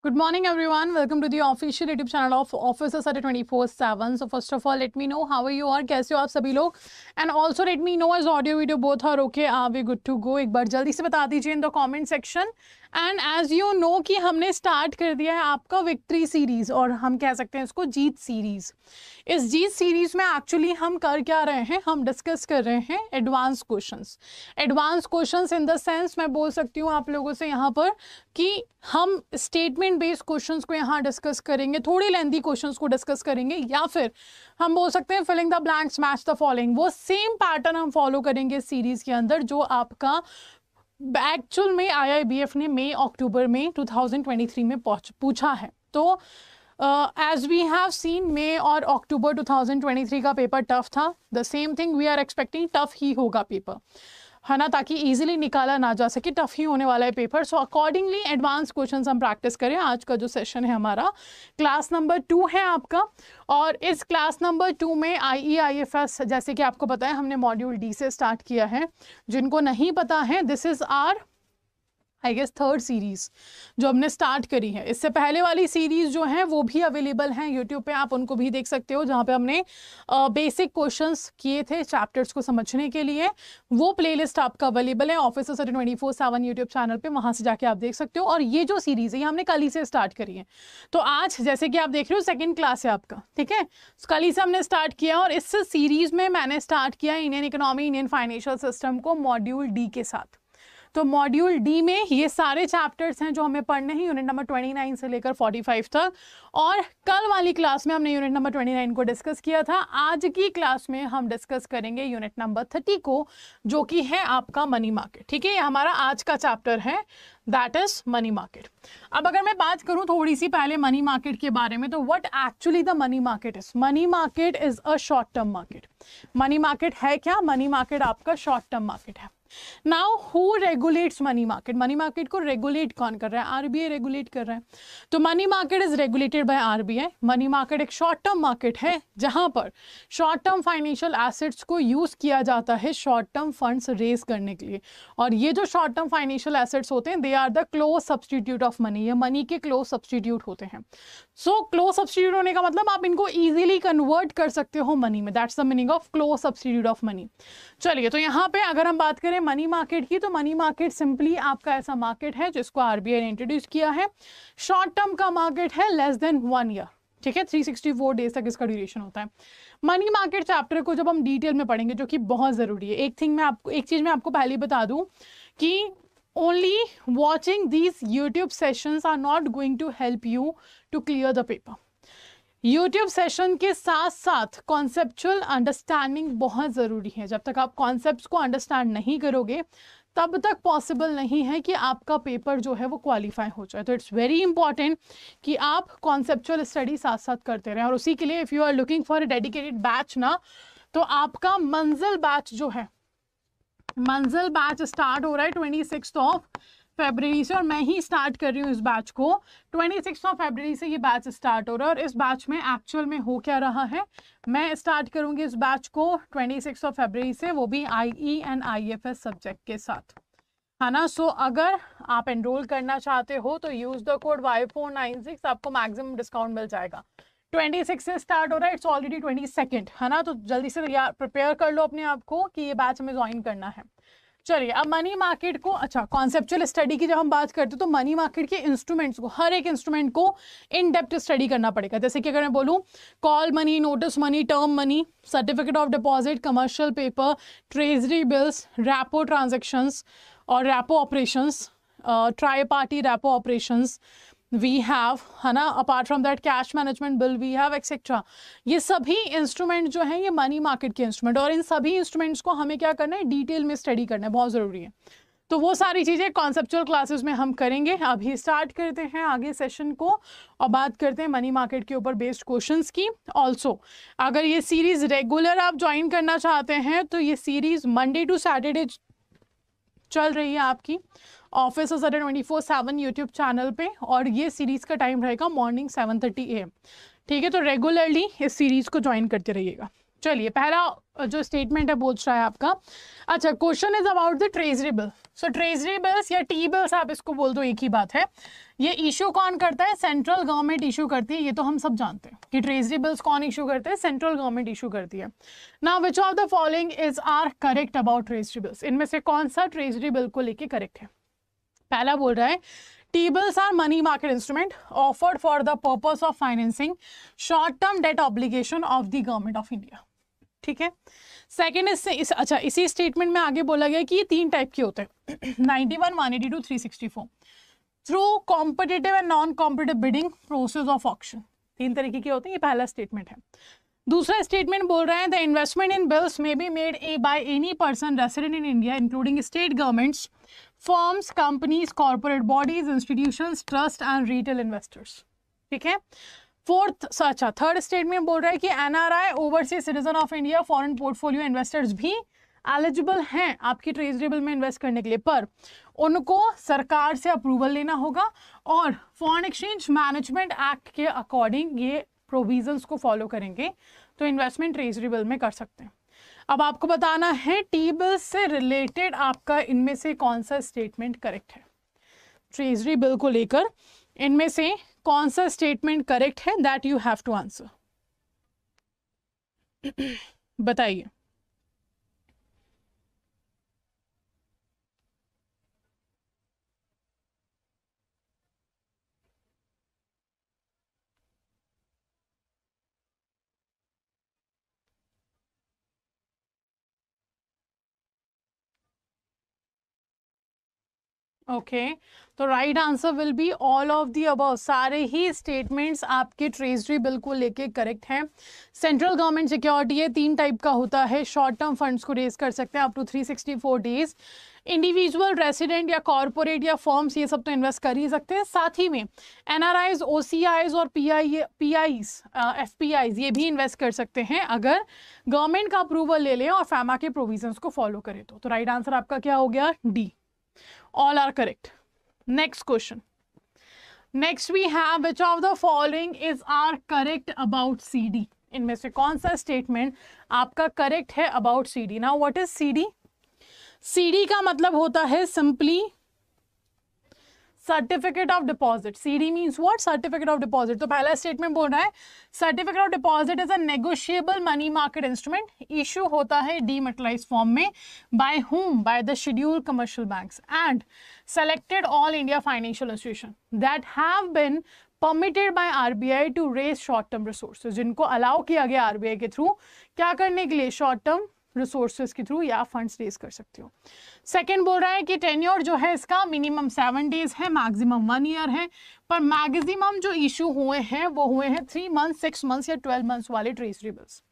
Good morning, everyone. Welcome to the official YouTube channel of Officer Study 24/7. So first of all, let me know how are you और कैसे हो आप सभी लोग, and also let me know as audio video both are okay. Are we good to go? एक बार जल्दी से बता दीजिए in the comment section. And as you know कि हमने स्टार्ट कर दिया है आपका विक्ट्री सीरीज, और हम कह सकते हैं इसको जीत सीरीज. इस जीत सीरीज में एक्चुअली हम कर क्या रहे हैं, हम डिस्कस कर रहे हैं advance questions. Advance questions in the sense मैं बोल सकती हूँ आप लोगों से यहाँ पर कि हम स्टेटमेंट बेस्ड क्वेश्चंस को यहाँ डिस्कस करेंगे, थोड़ी लेंथी क्वेश्चंस को डिस्कस करेंगे, या फिर हम बोल सकते हैं filling the blanks match the following. वो सेम पैटर्न हम फॉलो करेंगे इस सीरीज के अंदर जो आपका एक्चुअल में IIBF ने मई अक्टूबर में 2023 में पूछा है. तो एज वी हैव सीन मई और अक्टूबर 2023 का पेपर टफ था. The same thing we are expecting, tough ही होगा पेपर, है ना, ताकि इजीली निकाला ना जा सके. टफ ही होने वाला है paper. So accordingly advance questions हम प्रैक्टिस करें. आज का जो सेशन है हमारा क्लास नंबर 2 है आपका, और इस क्लास नंबर 2 में IEIFS जैसे कि आपको पता है हमने मॉड्यूल डी से स्टार्ट किया है. जिनको नहीं पता है, this is our I guess third series जो हमने स्टार्ट करी है. इससे पहले वाली सीरीज़ जो है वो भी अवेलेबल हैं यूट्यूब पे, आप उनको भी देख सकते हो, जहाँ पे हमने बेसिक क्वेश्चंस किए थे चैप्टर्स को समझने के लिए. वो प्लेलिस्ट आपका अवेलेबल है ऑफिसर स्टडी 24/7 यूट्यूब चैनल पे, वहाँ से जाके आप देख सकते हो. और ये जो सीरीज़ है ये हमने कल ही से स्टार्ट करी है. तो आज जैसे कि आप देख रहे हो सेकेंड क्लास है आपका, ठीक है. कल ही से हमने स्टार्ट किया, और इस सीरीज़ में मैंने स्टार्ट किया Indian economy, Indian financial system को मॉड्यूल डी के साथ. तो मॉड्यूल डी में ये सारे चैप्टर्स हैं जो हमें पढ़ने हैं, यूनिट नंबर 29 से लेकर 45 तक. और कल वाली क्लास में हमने यूनिट नंबर 29 को डिस्कस किया था. आज की क्लास में हम डिस्कस करेंगे यूनिट नंबर 30 को, जो कि है आपका मनी मार्केट. ठीक है, ये हमारा आज का चैप्टर है, दैट इज मनी मार्केट. अब अगर मैं बात करूं थोड़ी सी पहले मनी मार्केट के बारे में, तो what actually the money market is. Money market is a short term market. Money market है क्या? मनी मार्केट आपका शॉर्ट टर्म मार्केट है. Now who regulates money market? Money market को रेगुलेट कौन कर रहा है? RBI रेगुलेट कर रहा है. तो money market is regulated by RBI. Money market एक शॉर्ट टर्म मार्केट है जहां पर शॉर्ट टर्म फाइनेंशियल एसेट्स को यूज किया जाता है शॉर्ट टर्म फंड्स रेज करने के लिए. और ये जो शॉर्ट टर्म फाइनेंशियल एसेट्स होते हैं, they are the close substitute of money. ये मनी के क्लोज सब्सटीट्यूट होते हैं. सो क्लोज सब्सटीट्यूट होने का मतलब आप इनको इजीली कन्वर्ट कर सकते हो मनी में. That's the meaning of close substitute of money. चलिए, तो यहाँ पे अगर हम बात करें मनी मार्केट की, तो मनी मार्केट सिंपली आपका ऐसा मार्केट है जिसको RBI ने इंट्रोड्यूस किया है. शॉर्ट टर्म का मार्केट है लेस देन 1 ईयर. ठीक है, 364 डेज तक इसका ड्यूरेशन होता है. मनी मार्केट चैप्टर को जब हम डिटेल में पढ़ेंगे, जो कि बहुत ज़रूरी है, एक चीज़ मैं आपको पहले बता दूं कि only watching these YouTube sessions are not going to help you to clear the paper. YouTube session के साथ साथ कॉन्सेप्चुअल अंडरस्टैंडिंग बहुत ज़रूरी है. जब तक आप कॉन्सेप्ट्स को अंडरस्टैंड नहीं करोगे तब तक पॉसिबल नहीं है कि आपका पेपर जो है वो क्वालिफाई हो जाए. तो इट्स वेरी इंपॉर्टेंट कि आप कॉन्सेप्चुअल स्टडी साथ साथ करते रहें. और उसी के लिए if you are looking for a dedicated batch ना, तो आपका मंजिल बैच जो है, मंजिल बैच स्टार्ट हो रहा है 26 फरवरी से, और मैं ही स्टार्ट कर रही हूँ इस बैच को. 26 फरवरी से ये बैच स्टार्ट हो रहा है. और इस बैच में एक्चुअल में हो क्या रहा है, मैं स्टार्ट करूँगी इस बैच को 26 फरवरी से, वो भी IE एंड IFS सब्जेक्ट के साथ, है ना. सो अगर आप एनरोल करना चाहते हो तो यूज़ द कोड Y496, आपको मैक्सिमम डिस्काउंट मिल जाएगा. 26 से स्टार्ट हो रहा है, इट्स ऑलरेडी 22, है ना. तो जल्दी से तैयार प्रिपेयर कर लो अपने आप को कि ये बैच हमें ज्वाइन करना है. चलिए, अब मनी मार्केट को, अच्छा, कॉन्सेप्चुअल स्टडी की जब हम बात करते हैं तो मनी मार्केट के इंस्ट्रूमेंट्स को, हर एक इंस्ट्रूमेंट को इन डेप्थ स्टडी करना पड़ेगा. जैसे कि अगर मैं बोलूँ call money, notice money, term money, certificate of deposit, commercial paper, treasury bills, repo transactions और repo operations, tri party repo operations we have, है ना. Apart from that cash management bill we have, etcetera. ये सभी instrument जो हैं ये money market के instrument, और इन सभी इंस्ट्रूमेंट्स को हमें क्या करना है, डिटेल में स्टडी करना है, बहुत ज़रूरी है. तो वो सारी चीज़ें कॉन्सेप्चुअल क्लासेस में हम करेंगे. अभी स्टार्ट करते हैं आगे सेशन को और बात करते हैं मनी मार्केट के ऊपर बेस्ड क्वेश्चंस की. ऑल्सो अगर ये सीरीज़ रेगुलर आप ज्वाइन करना चाहते हैं तो ये सीरीज़ मंडे टू सैटरडे चल रही है आपकी ऑफिसर स्टडी 24/7 यूट्यूब चैनल पे, और ये सीरीज़ का टाइम रहेगा मॉर्निंग 7:30 AM. ठीक है, तो रेगुलरली इस सीरीज़ को ज्वाइन करते रहिएगा. चलिए पहला जो स्टेटमेंट है पूछ रहा है आपका। अच्छा, question is about the treasury bill. So treasury bills या टी बिल्स आप इसको बोल दो, एक ही बात है। ये इशू कौन करता है? सेंट्रल गवर्नमेंट इशू करती है। ये तो हम सब जानते हैं कि ट्रेजरी बिल्स कौन इशू करते हैं? सेंट्रल गवर्नमेंट इशू करती है। Now which of the following is are correct about treasury bills? इनमें से कौन सा ट्रेजरी बिल को लेके करेक्ट है? पहला बोल रहा है T-bills are money market instrument offered for the purpose of financing short-term debt obligation of the government of India। ठीक है। सेकेंड अच्छा, इसी स्टेटमेंट में आगे बोला गया कि ये 3 टाइप के होते हैं 91, 182, 364 through competitive and non competitive bidding process of auction. 3 तरीके के होते हैं। ये पहला स्टेटमेंट है। दूसरा स्टेटमेंट बोल रहा है the investment in bills may be made by any person resident in India including state governments, firms, companies, corporate bodies, institutions, trust and retail investors. ठीक है। अच्छा, थर्ड स्टेटमेंट बोल रहा है कि NRI, overseas citizen of India, foreign portfolio investors भी eligible हैं आपकी ट्रेजरी बिल में इन्वेस्ट करने के लिए, पर उनको सरकार से अप्रूवल लेना होगा और फॉरेन एक्सचेंज मैनेजमेंट एक्ट के अकॉर्डिंग ये प्रोविजंस को फॉलो करेंगे तो इन्वेस्टमेंट ट्रेजरी बिल में कर सकते हैं। अब आपको बताना है टी बिल से रिलेटेड आपका इनमें से कौन सा स्टेटमेंट करेक्ट है। ट्रेजरी बिल को लेकर इनमें से कौन सा स्टेटमेंट करेक्ट है, that you have to answer. बताइए। ओके, तो right answer will be all of the above. सारे ही स्टेटमेंट्स आपके ट्रेजरी बिल को लेके करेक्ट हैं। सेंट्रल गवर्नमेंट सिक्योरिटी है, 3 टाइप का होता है। शॉर्ट टर्म फंड्स को रेज कर सकते हैं up to 364 days. Individual, resident या कॉर्पोरेट या फर्म्स, ये सब तो इन्वेस्ट कर ही सकते हैं। साथ ही में एनआरआईज, ओसीआईज और पीआईज, एफपीआईज ये भी इन्वेस्ट कर सकते हैं अगर गवर्नमेंट का अप्रूवल ले लें और फैमा के प्रोविजंस को फॉलो करें तो राइट आंसर आपका क्या हो गया? D. All are correct. Next question. Next we have which of the following is are correct about CD? इनमें से कौन सा स्टेटमेंट आपका करेक्ट है about CD? Now what is CD? CD का मतलब होता है simply certificate of deposit. CD means what? Certificate of deposit. तो पहला स्टेटमेंट बोल रहा है certificate of deposit is a negotiable money market instrument, issue होता है डीमेटलाइज फॉर्म में, by whom? By the scheduled commercial banks and selected all India financial institution that have been permitted by RBI to raise short term resources, जिनको allow किया गया RBI के through क्या करने के लिए? शॉर्ट टर्म रिसोर्सेज के थ्रू या फंड्स रेज कर सकते हो। सेकेंड बोल रहा है कि टेन्योर जो है इसका मिनिमम 7 डेज है, मैक्सिमम 1 ईयर है, पर मैक्सिमम जो इशू हुए हैं वो हुए हैं 3 मंथ्स, 6 मंथ्स या 12 मंथ्स वाले ट्रेजरी बिल्स।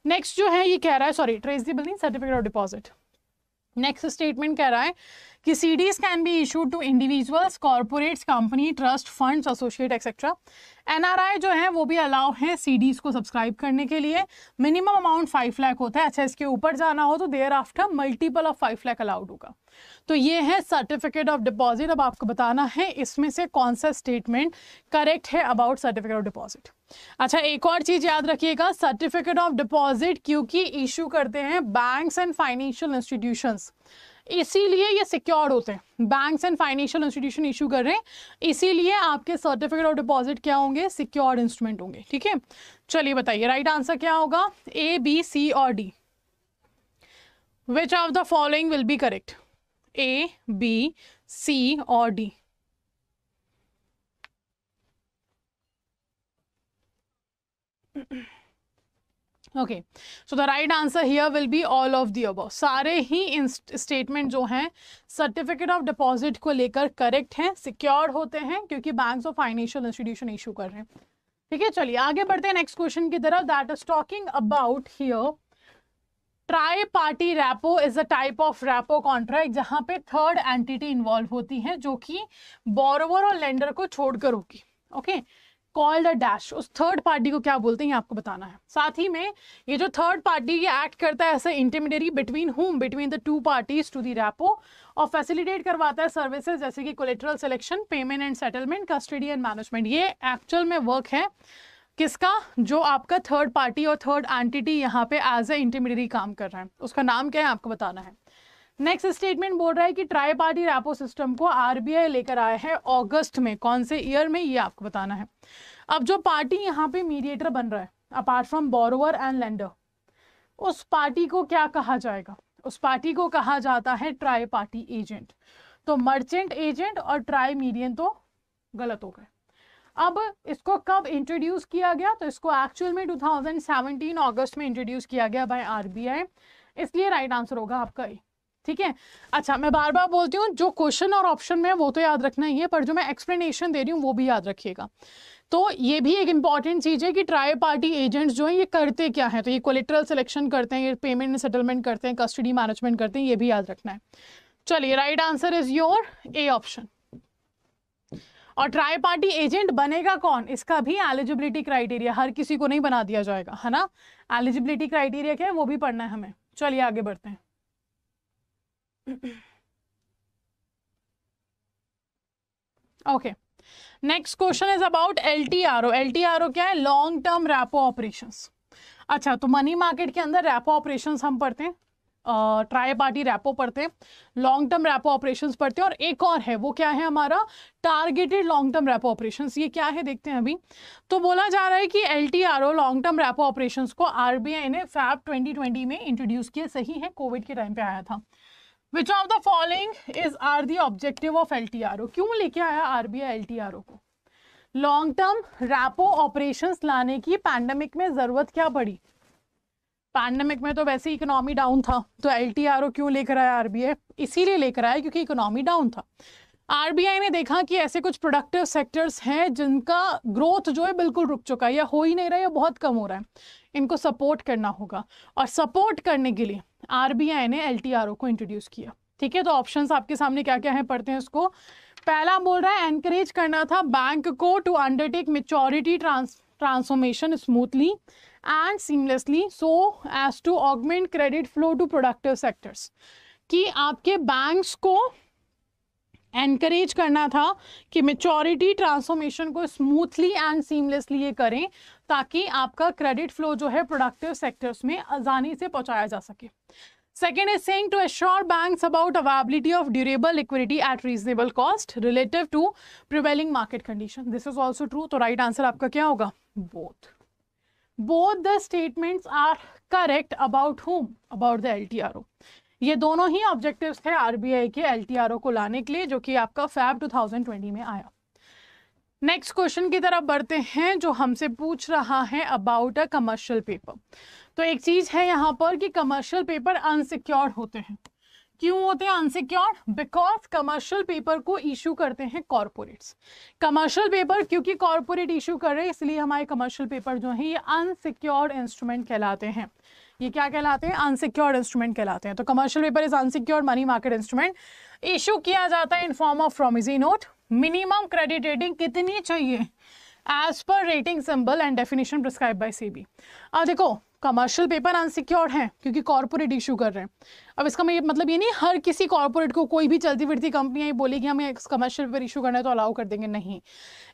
नेक्स्ट जो है ये कह रहा है, सॉरी ट्रेजरी बिल नहीं, certificate of deposit. Next statement कह रहा है कि CDs can be issued to individuals, corporates, company, trust, funds, associate etcetera. NRI जो है वो भी अलाउ है CDs को सब्सक्राइब करने के लिए। मिनिमम अमाउंट 5 लाख होता है। अच्छा, इसके ऊपर जाना हो तो thereafter multiple of 5 lakh allowed होगा। तो ये है सर्टिफिकेट ऑफ डिपॉजिट। अब आपको बताना है इसमें से कौन सा स्टेटमेंट करेक्ट है अबाउट सर्टिफिकेट ऑफ डिपॉजिट। अच्छा, एक और चीज याद रखिएगा, सर्टिफिकेट ऑफ डिपॉजिट क्योंकि इशू करते हैं बैंक्स एंड फाइनेंशियल इंस्टीट्यूशंस, इसीलिए ये सिक्योर्ड होते हैं। Banks and financial institution issue कर रहे हैं, इसीलिए आपके सर्टिफिकेट ऑफ डिपॉजिट क्या होंगे? सिक्योर्ड इंस्ट्रूमेंट होंगे। ठीक है, चलिए बताइए राइट आंसर क्या होगा? A, B, C और D। Which of the following will be correct? A, B, C और D। Okay, so the right answer here will be all of the above. सारे ही स्टेटमेंट जो हैं सर्टिफिकेट ऑफ डिपॉजिट को लेकर correct हैं, secured होते हैं क्योंकि बैंक्स और फाइनेंशियल इंस्टीट्यूशन इशू कर रहे हैं। ठीक है, चलिए आगे बढ़ते हैं नेक्स्ट क्वेश्चन की तरफ। That is talking about here try party rapport is a type of rapport contract जहां पे थर्ड एंटिटी इन्वॉल्व होती है जो कि बोरोवर और लेंडर को छोड़कर होगी। Okay, called a dash. उस थर्ड पार्टी को क्या बोलते हैं ये आपको बताना है। साथ ही में ये जो थर्ड पार्टी ये एक्ट करता है as a intermediary between whom, between the 2 parties to the repo, और फैसिलिटेट करवाता है सर्विसेज जैसे कि collateral selection, payment and settlement, custody and management. ये एक्चुअल में वर्क है किसका? जो आपका थर्ड पार्टी और थर्ड एंटिटी यहाँ पे एज ए इंटरमीडियरी काम कर रहा है, उसका नाम क्या है आपको बताना है। नेक्स्ट स्टेटमेंट बोल रहा है कि ट्राई पार्टी रेपो सिस्टम को आरबीआई लेकर आया है अगस्त में, कौन से ईयर में, ये आपको बताना है। अब जो पार्टी यहाँ पे मीडिएटर बन रहा है apart from borrower and lender, उस पार्टी को क्या कहा जाएगा? उस पार्टी को कहा जाता है ट्राई पार्टी एजेंट। तो मर्चेंट एजेंट और ट्राई मीडियन तो गलत हो गए। अब इसको कब इंट्रोड्यूस किया गया? तो इसको एक्चुअल में 2017 अगस्त में इंट्रोड्यूस किया गया बाय आरबीआई, इसलिए राइट आंसर होगा आपका ए। ठीक है। अच्छा, मैं बार बार बोलती हूँ, जो क्वेश्चन और ऑप्शन में वो तो याद रखना ही है, पर जो मैं एक्सप्लेनेशन दे रही हूँ वो भी याद रखिएगा। तो ये भी एक इंपॉर्टेंट चीज़ है कि ट्राई पार्टी एजेंट्स जो है ये करते क्या है। तो ये कोलेटरल सिलेक्शन करते हैं, ये पेमेंट एंड सेटलमेंट करते हैं, कस्टडी मैनेजमेंट करते हैं, ये भी याद रखना है। चलिए, right answer is your A option. और ट्राई पार्टी एजेंट बनेगा कौन? इसका भी एलिजिबिलिटी क्राइटेरिया, हर किसी को नहीं बना दिया जाएगा, है ना। एलिजिबिलिटी क्राइटेरिया क्या है वो भी पढ़ना है हमें। चलिए आगे बढ़ते हैं। Okay, next question is about LTRO. LTRO क्या है? Long term repo operations. अच्छा, तो मनी मार्केट के अंदर रैपो ऑपरेशंस हम पढ़ते हैं, ट्राई पार्टी रैपो पढ़ते हैं, लॉन्ग टर्म रैपो ऑपरेशंस पढ़ते हैं, और एक और है, वो क्या है हमारा? Targeted long term repo operations. ये क्या है देखते हैं अभी। तो बोला जा रहा है कि एलटीआरओ लॉन्ग टर्म रैपो ऑपरेशंस को आरबीआई ने फैब 2020 में इंट्रोड्यूस किया। सही है, कोविड के टाइम पे आया था। Which of the following is are the objective of LTRO? क्यों लेके आया आरबीआई एलटीआरओ को? लॉन्ग टर्म रैपो ऑपरेशंस लाने की पैंडेमिक में जरूरत क्या पड़ी? पैंडेमिक में तो वैसे ही इकोनॉमी डाउन था, तो एलटीआरओ क्यों लेकर आया आरबीआई? इसीलिए लेकर आया क्योंकि इकोनॉमी डाउन था। आरबीआई ने देखा कि ऐसे कुछ प्रोडक्टिव सेक्टर्स हैं जिनका ग्रोथ जो है बिल्कुल रुक चुका है, या हो ही नहीं रहा है, या बहुत कम हो रहा है, इनको सपोर्ट करना होगा। और सपोर्ट करने के लिए आरबीआई ने एलटीआरओ को इंट्रोड्यूस किया। ठीक है, तो ऑप्शंस आपके सामने क्या क्या है, पढ़ते हैं इसको। पहला बोल रहा है एनकरेज करना था बैंक को to undertake maturity transformation smoothly and seamlessly so as to augment credit flow to productive sectors. कि आपके बैंक्स को एनकरेज करना था कि मैच्योरिटी ट्रांसफॉर्मेशन को स्मूथली एंड सीमलेसली ये करें, ताकि आपका क्रेडिट फ्लो जो है प्रोडक्टिव सेक्टर्स में आसानी से पहुंचाया जा सके। Second is saying to assure banks about availability of durable liquidity at reasonable cost relative to prevailing market condition. This is also true. तो right answer आपका क्या होगा? Both. Both the statements are correct about whom? About the LTRO. ये दोनों ही objectives थे RBI के एलटीआरओ को लाने के लिए, जो कि आपका फैब 2020 में आया। नेक्स्ट क्वेश्चन की तरफ बढ़ते हैं, जो हमसे पूछ रहा है अबाउट अ कमर्शियल पेपर। तो एक चीज है यहाँ पर कि कमर्शियल पेपर अनसिक्योर्ड होते हैं। क्यों होते हैं अनसिक्योर्ड? बिकॉज कमर्शियल पेपर को इशू करते हैं कॉर्पोरेट्स। कमर्शियल पेपर क्योंकि कॉर्पोरेट इशू कर रहे हैं, इसलिए हमारे कमर्शियल पेपर जो है ये अनसिक्योर्ड इंस्ट्रूमेंट कहलाते हैं। ये क्या कहलाते हैं? अनसिक्योर्ड इंस्ट्रूमेंट कहलाते हैं। तो commercial paper is unsecured money market instrument, issue किया जाता है in form of promissory note. Minimum credit rating कितनी चाहिए? As per rating symbol and definition prescribe by SEBI. अब देखो, कमर्शियल पेपर अनसिक्योर्ड है क्योंकि कॉर्पोरेट इशू कर रहे हैं। अब इसका मतलब ये नहीं हर किसी कॉर्पोरेट को कोई भी चलती फिरती कंपनी बोलेगी हमें कमर्शियल पेपर इशू करना है तो अलाउ कर देंगे, नहीं।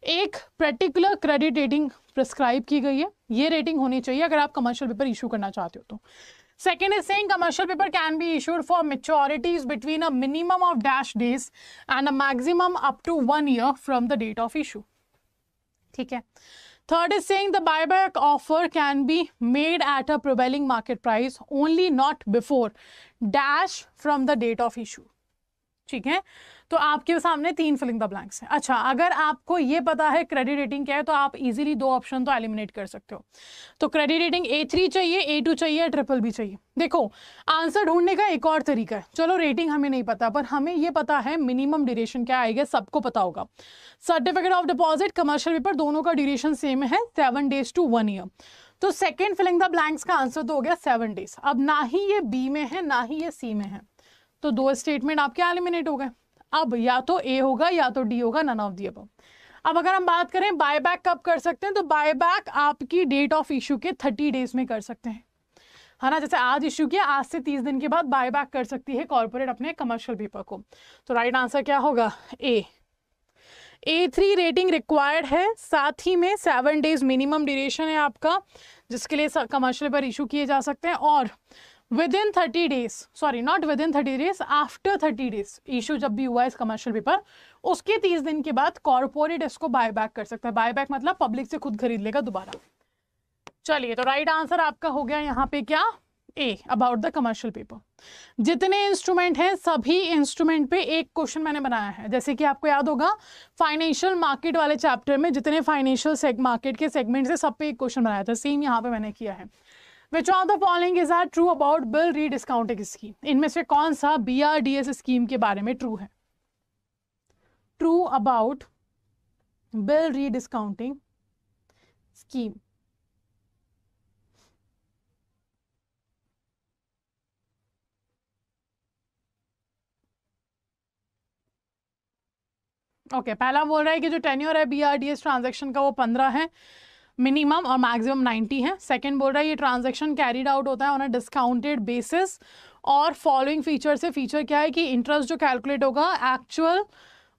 एक पर्टिकुलर क्रेडिट रेटिंग प्रिस्क्राइब की गई है, ये रेटिंग होनी चाहिए अगर आप कमर्शियल पेपर इशू करना चाहते हो तो। Second is saying commercial paper can be issued for maturities between a minimum of dash days and a maximum up to 1 year from the date of issue. ठीक है। Third is saying the buyback offer can be made at a prevailing market price only not before dash from the date of issue. ठीक है, तो आपके सामने 3 filling the blanks हैं। अच्छा, अगर आपको ये पता है क्रेडिट रेटिंग क्या है तो आप इजीली 2 ऑप्शन तो एलिमिनेट कर सकते हो। तो क्रेडिट रेटिंग A3 चाहिए, A2 चाहिए, BBB चाहिए। देखो, आंसर ढूंढने का एक और तरीका है। चलो, रेटिंग हमें नहीं पता, पर हमें ये पता है मिनिमम ड्यूरेशन क्या आएगा, सबको पता होगा। Certificate of deposit, commercial paper, दोनों का ड्यूरेशन सेम है, 7 days to 1 year। तो सेकेंड फिलिंग द ब्लैंक्स का आंसर तो हो गया 7 days। अब ना ही ये बी में है ना ही ये सी में है, तो 2 स्टेटमेंट आपके एलिमिनेट हो गए। अब या तो ए होगा या तो डी होगा, नन ऑफ दी अबव। अब अगर हम बात करें बायबैक कब कर सकते हैं, तो बायबैक आपकी डेट ऑफ इशू के 30 days में कर सकते हैं, है ना। जैसे आज इशू किया, आज से 30 दिन के बाद बायबैक कर सकती है कॉर्पोरेट अपने कमर्शियल पेपर को। तो राइट आंसर क्या होगा? ए। A3 रेटिंग रिक्वायर्ड है, साथ ही में 7 डेज मिनिमम ड्यूरेशन है आपका, जिसके लिए कमर्शियल पेपर इशू किए जा सकते हैं, और with in 30 days, sorry not with in 30 days, after 30 days issue जब भी हुआ है इस कमर्शियल पेपर, उसके 30 दिन के बाद कॉर्पोरेट इसको बाय बैक कर सकता है। बाय बैक मतलब पब्लिक से खुद खरीद लेगा दोबारा। चलिए, तो राइट आंसर आपका हो गया यहाँ पे क्या, ए, अबाउट द कमर्शियल पेपर। जितने इंस्ट्रूमेंट हैं सभी इंस्ट्रूमेंट पे एक क्वेश्चन मैंने बनाया है। जैसे कि आपको याद होगा फाइनेंशियल मार्केट वाले चैप्टर में जितने फाइनेंशियल मार्केट के सेगमेंट से सब पे एक क्वेश्चन बनाया था, सेम यहाँ पे मैंने किया है। Which of the following is are true about bill rediscounting scheme, इनमें से कौन सा BRDS स्कीम के बारे में ट्रू है? True about bill rediscounting scheme. Okay, पहला बोल रहा है कि जो टेन्योर है BRDS ट्रांजैक्शन का वो 15 है मिनिमम और मैक्सिमम 90 है। सेकंड बोल रहा है ये ट्रांजैक्शन कैरीड आउट होता है ऑन अ डिस्काउंटेड बेसिस, और फॉलोइंग फीचर से, फीचर क्या है कि इंटरेस्ट जो कैलकुलेट होगा एक्चुअल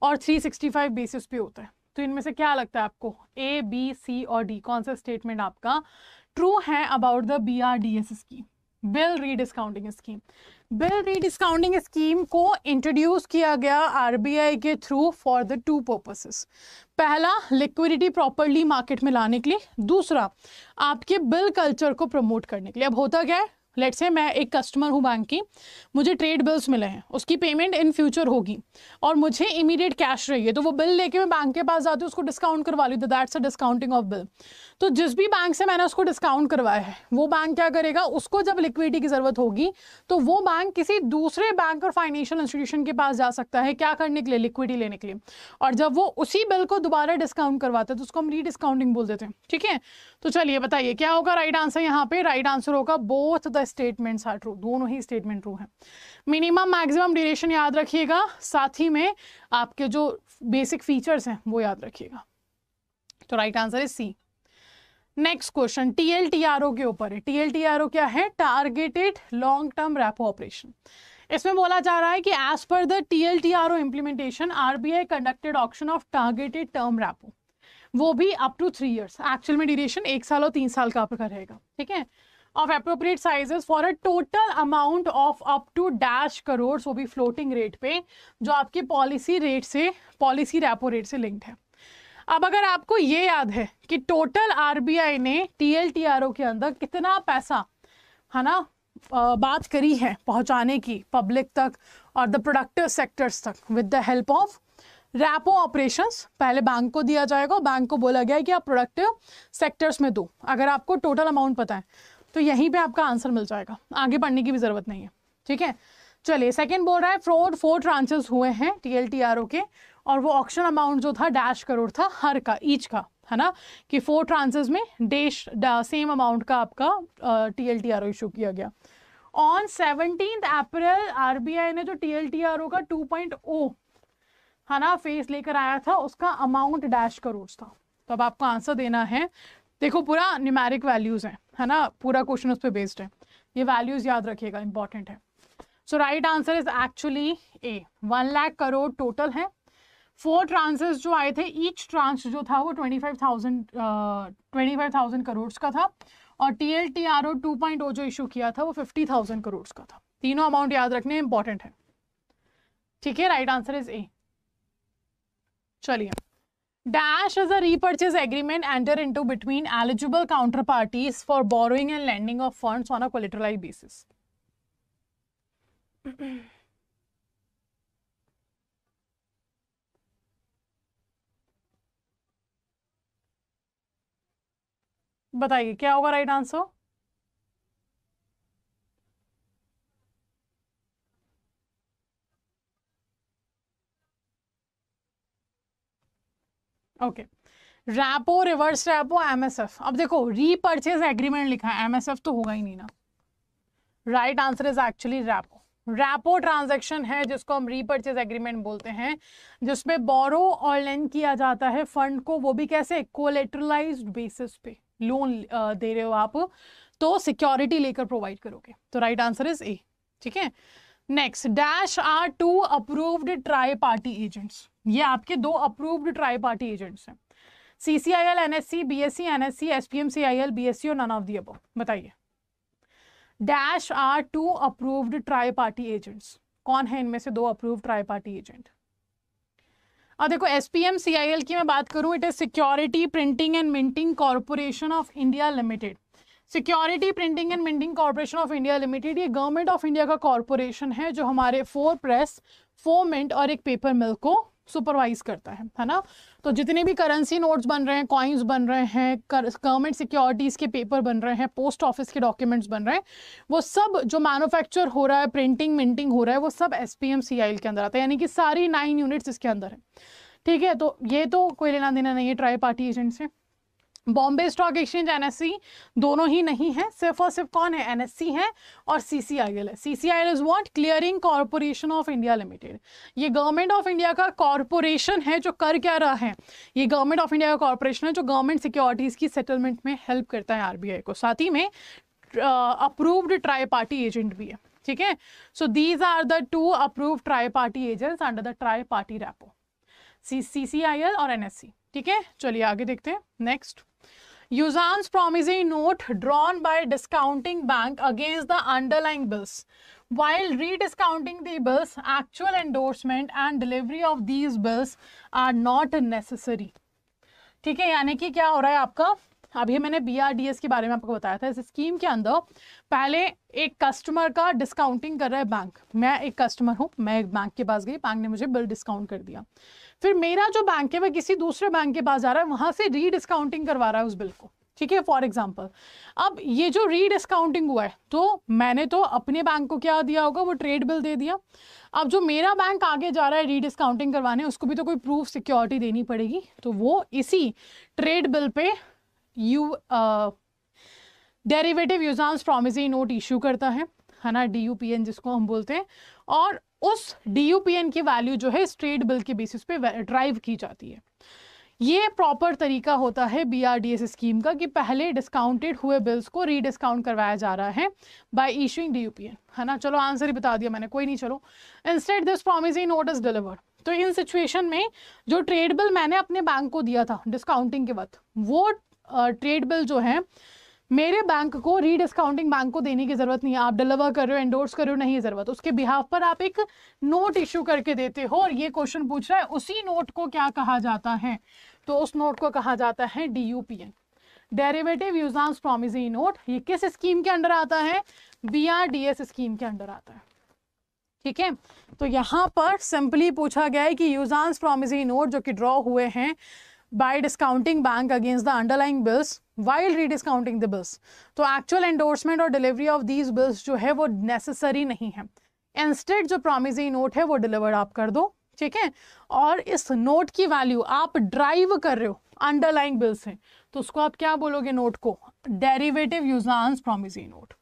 और 365 बेसिस पे होता है। तो इनमें से क्या लगता है आपको, A, B, C और D, कौन सा स्टेटमेंट आपका ट्रू है about the BRDS scheme, bill rediscounting scheme? Bill rediscounting scheme को इंट्रोड्यूस किया गया RBI के थ्रू फॉर द 2 पर्पसेस। पहला, लिक्विडिटी प्रॉपरली मार्केट में लाने के लिए, दूसरा आपके बिल कल्चर को प्रमोट करने के लिए। अब होता क्या है, लेट्स से मैं एक कस्टमर हूँ बैंक की, मुझे ट्रेड बिल्स मिले हैं, उसकी पेमेंट इन फ्यूचर होगी और मुझे इमीडिएट कैश रही है, तो वो बिल लेके मैं बैंक के पास जाती हूँ, उसको डिस्काउंट करवा ली, that's a discounting of bill. तो जिस भी बैंक से मैंने उसको डिस्काउंट करवाया है वो बैंक क्या करेगा, उसको जब लिक्विडिटी की जरूरत होगी तो वो बैंक किसी दूसरे बैंक और फाइनेंशियल इंस्टीट्यूशन के पास जा सकता है, क्या करने के लिए, लिक्विडिटी लेने के लिए, और जब वो उसी बिल को दोबारा डिस्काउंट करवाते हैं तो उसको हम रीडिस्काउंटिंग बोल देते हैं। ठीक है, तो चलिए बताइए क्या होगा राइट आंसर यहाँ पे? राइट आंसर होगा both the statements are true, दोनों ही स्टेटमेंट ट्रू है। मिनिमम मैक्सिमम ड्यूरेशन याद रखिएगा, साथ ही में आपके जो बेसिक फीचर्स हैं वो याद रखिएगा। तो right answer is C. Next question TLTRO के ऊपर है। TLTRO क्या है? Targeted long term repo operation. इसमें बोला जा रहा है कि as per the TLTRO implementation RBI conducted auction of targeted term repo, वो भी अप टू 3 years, एक्चुअल में ड्यूरेशन 1 साल और 3 साल का आपका रहेगा। ठीक है, of appropriate sizes for a total amount of up to dash crore, वो भी फ्लोटिंग रेट पे, जो आपकी पॉलिसी रेट से, पॉलिसी रेपो रेट से लिंक्ड है। अब अगर आपको ये याद है कि टोटल RBI ने TLTRO के अंदर कितना पैसा, है ना, बात करी है पहुंचाने की पब्लिक तक और द प्रोडक्टिव सेक्टर्स तक with the help of repo operations, पहले बैंक को दिया जाएगा, बैंक को बोला गया है कि आप प्रोडक्टिव सेक्टर्स में दो। अगर आपको टोटल अमाउंट पता है तो यहीं पे आपका आंसर मिल जाएगा, आगे पढ़ने की भी जरूरत नहीं है। ठीक है, चलिए सेकंड बोल रहा है 4 ट्रांचेस हुए हैं TLTRO के, और वो ऑक्शन अमाउंट जो था डैश करोड़ था हर का, ईच का, है ना, कि 4 ट्रांचेस में डैश सेम अमाउंट का आपका TLTRO इशू किया गया। ऑन 17 अप्रैल RBI ने जो TLTRO का 2.0 है ना फेस लेकर आया था, उसका अमाउंट डैश करोड़ था। तो अब आपको आंसर देना है, देखो पूरा न्यूमेरिक वैल्यूज हैं, है ना, पूरा क्वेश्चन उस पर बेस्ड है, ये वैल्यूज याद रखिएगा, इंपॉर्टेंट है। So right answer is actually A, 1 lakh crore total है। 4 ट्रांसेस जो आए थे, ईच ट्रांस जो था वो 25,000 करोड़ का था, और TLTRO 2.0 जो इशू किया था वो 50,000 करोड़ का था। तीनों अमाउंट याद रखने इंपॉर्टेंट है। ठीक है, राइट आंसर इज ए। चलिए, dash is a repurchase agreement enter into between eligible counter parties for borrowing and lending of funds on a collateralized basis. बताइए क्या होगा right answer? Okay, repo, reverse repo, MSF। अब देखो repurchase agreement लिखा है, MSF तो होगा ही नहीं ना। Right answer is actually rapport. Rapport transaction है जिसको हम रीपर्चेज एग्रीमेंट बोलते हैं, जिसमें बोरो और लेंड किया जाता है फंड को, वो भी कैसे, कोलेटरलाइज्ड बेसिस पे। लोन दे रहे हो आप तो सिक्योरिटी लेकर प्रोवाइड करोगे, तो राइट आंसर इज ए। ठीक है, next, dash are 2 approved tri party agents. ये आपके दो अप्रूव्ड ट्राई पार्टी एजेंट्स हैं, CCIL NSE, BSE NSE, SPM CIL BSE और नन ऑफ दी अबव। बताइए, dash are 2 approved tri party agents. कौन है इनमें से दो अप्रूव्ड ट्राई पार्टी एजेंट? और देखो SPM CIL की मैं बात करूं, it is security printing and minting corporation of India limited. Security printing and minting corporation of India limited ये गवर्नमेंट ऑफ इंडिया का कॉर्पोरेशन है जो हमारे 4 प्रेस, 4 मिंट और एक पेपर मिल को सुपरवाइज करता है ना। तो जितने भी करेंसी नोट्स बन रहे हैं, कॉइन्स बन रहे हैं, गवर्नमेंट सिक्योरिटीज़ के पेपर बन रहे हैं, पोस्ट ऑफिस के डॉक्यूमेंट्स बन रहे हैं, वो सब जो मैन्युफैक्चर हो रहा है, प्रिंटिंग मिंटिंग हो रहा है, वो सब SPM CIL के अंदर आता है, यानी कि सारी 9 यूनिट्स इसके अंदर है। ठीक है, तो ये तो कोई लेना देना नहीं है ट्राई पार्टी एजेंट से। बॉम्बे स्टॉक एक्सचेंज NSE दोनों ही नहीं है, सिर्फ और सिर्फ कौन है? NSE है और CCIL है। CCIL is what? Clearing corporation of India limited. ये गवर्नमेंट ऑफ इंडिया का कॉर्पोरेशन है जो कर क्या रहा है? ये गवर्नमेंट ऑफ इंडिया का कॉर्पोरेशन है जो गवर्नमेंट सिक्योरिटीज की सेटलमेंट में हेल्प करता है RBI को, साथ ही में अप्रूव्ड ट्राई पार्टी एजेंट भी है। ठीक है, so these are the 2 approved tri party agents under the tri party repo, CCIL और NSE। ठीक है, चलिए आगे देखते हैं। Next, Usance promissory note drawn by discounting bank against the underlying bills. While rediscounting the bills, actual endorsement and delivery of these bills are not necessary. ठीक है, यानी कि क्या हो रहा है आपका? अभी मैंने BRDS के बारे में आपको बताया था। इस स्कीम के अंदर पहले एक कस्टमर का डिस्काउंटिंग कर रहा है बैंक। मैं एक कस्टमर हूँ, मैं एक बैंक के पास गई, बैंक ने मुझे बिल डिस्काउंट कर दिया। फिर मेरा जो बैंक है वह किसी दूसरे बैंक के पास जा रहा है, वहां से रीडिस्काउंटिंग करवा रहा है उस बिल को। ठीक है, फॉर एग्जाम्पल अब ये जो रीडिस्काउंटिंग हुआ है, तो मैंने तो अपने बैंक को क्या दिया होगा? वो ट्रेड बिल दे दिया। अब जो मेरा बैंक आगे जा रहा है रीडिस्काउंटिंग करवाने, उसको भी तो कोई प्रूफ सिक्योरिटी देनी पड़ेगी, तो वो इसी ट्रेड बिल पे derivative usance promissory note issue करता है ना, DUPN जिसको हम बोलते हैं। और उस DUPN की वैल्यू जो है इस ट्रेड बिल के बेसिस पे ड्राइव की जाती है। ये प्रॉपर तरीका होता है BRDS स्कीम का कि पहले डिस्काउंटेड हुए बिल्स को रीडिस्काउंट करवाया जा रहा है बाय इशूइंग DUPN, है ना। चलो आंसर ही बता दिया मैंने, कोई नहीं। चलो, instead this promissory note is delivered. तो इन सिचुएशन में जो ट्रेड बिल मैंने अपने बैंक को दिया था डिस्काउंटिंग के वक्त, वो ट्रेड बिल जो है मेरे बैंक को रीडिस्काउंटिंग बैंक को देने की जरूरत नहीं है। आप डिलीवर कर रहे हो, एंडोर्स कर रहे हो, नहीं है जरूरत। उसके बिहाफ पर आप एक नोट इशू करके देते हो, और ये क्वेश्चन पूछ रहा है उसी नोट को क्या कहा जाता है? तो उस नोट को कहा जाता है DUPN, derivative usance promissory note. ये किस स्कीम के अंडर आता है? BRDS स्कीम के अंडर आता है। ठीक है, तो यहाँ पर सिंपली पूछा गया है कि यूजांस प्रॉमिसरी नोट जो कि ड्रॉ हुए हैं by discounting bank against the underlying bills while rediscounting the bills, तो actual endorsement और delivery of these bills जो है वो necessary नहीं है। इंस्टेड जो promissory note है वो डिलीवर्ड आप कर दो। ठीक है, और इस नोट की वैल्यू आप ड्राइव कर रहे हो अंडरलाइंग बिल से, तो उसको आप क्या बोलोगे? नोट को derivative usance promissory note.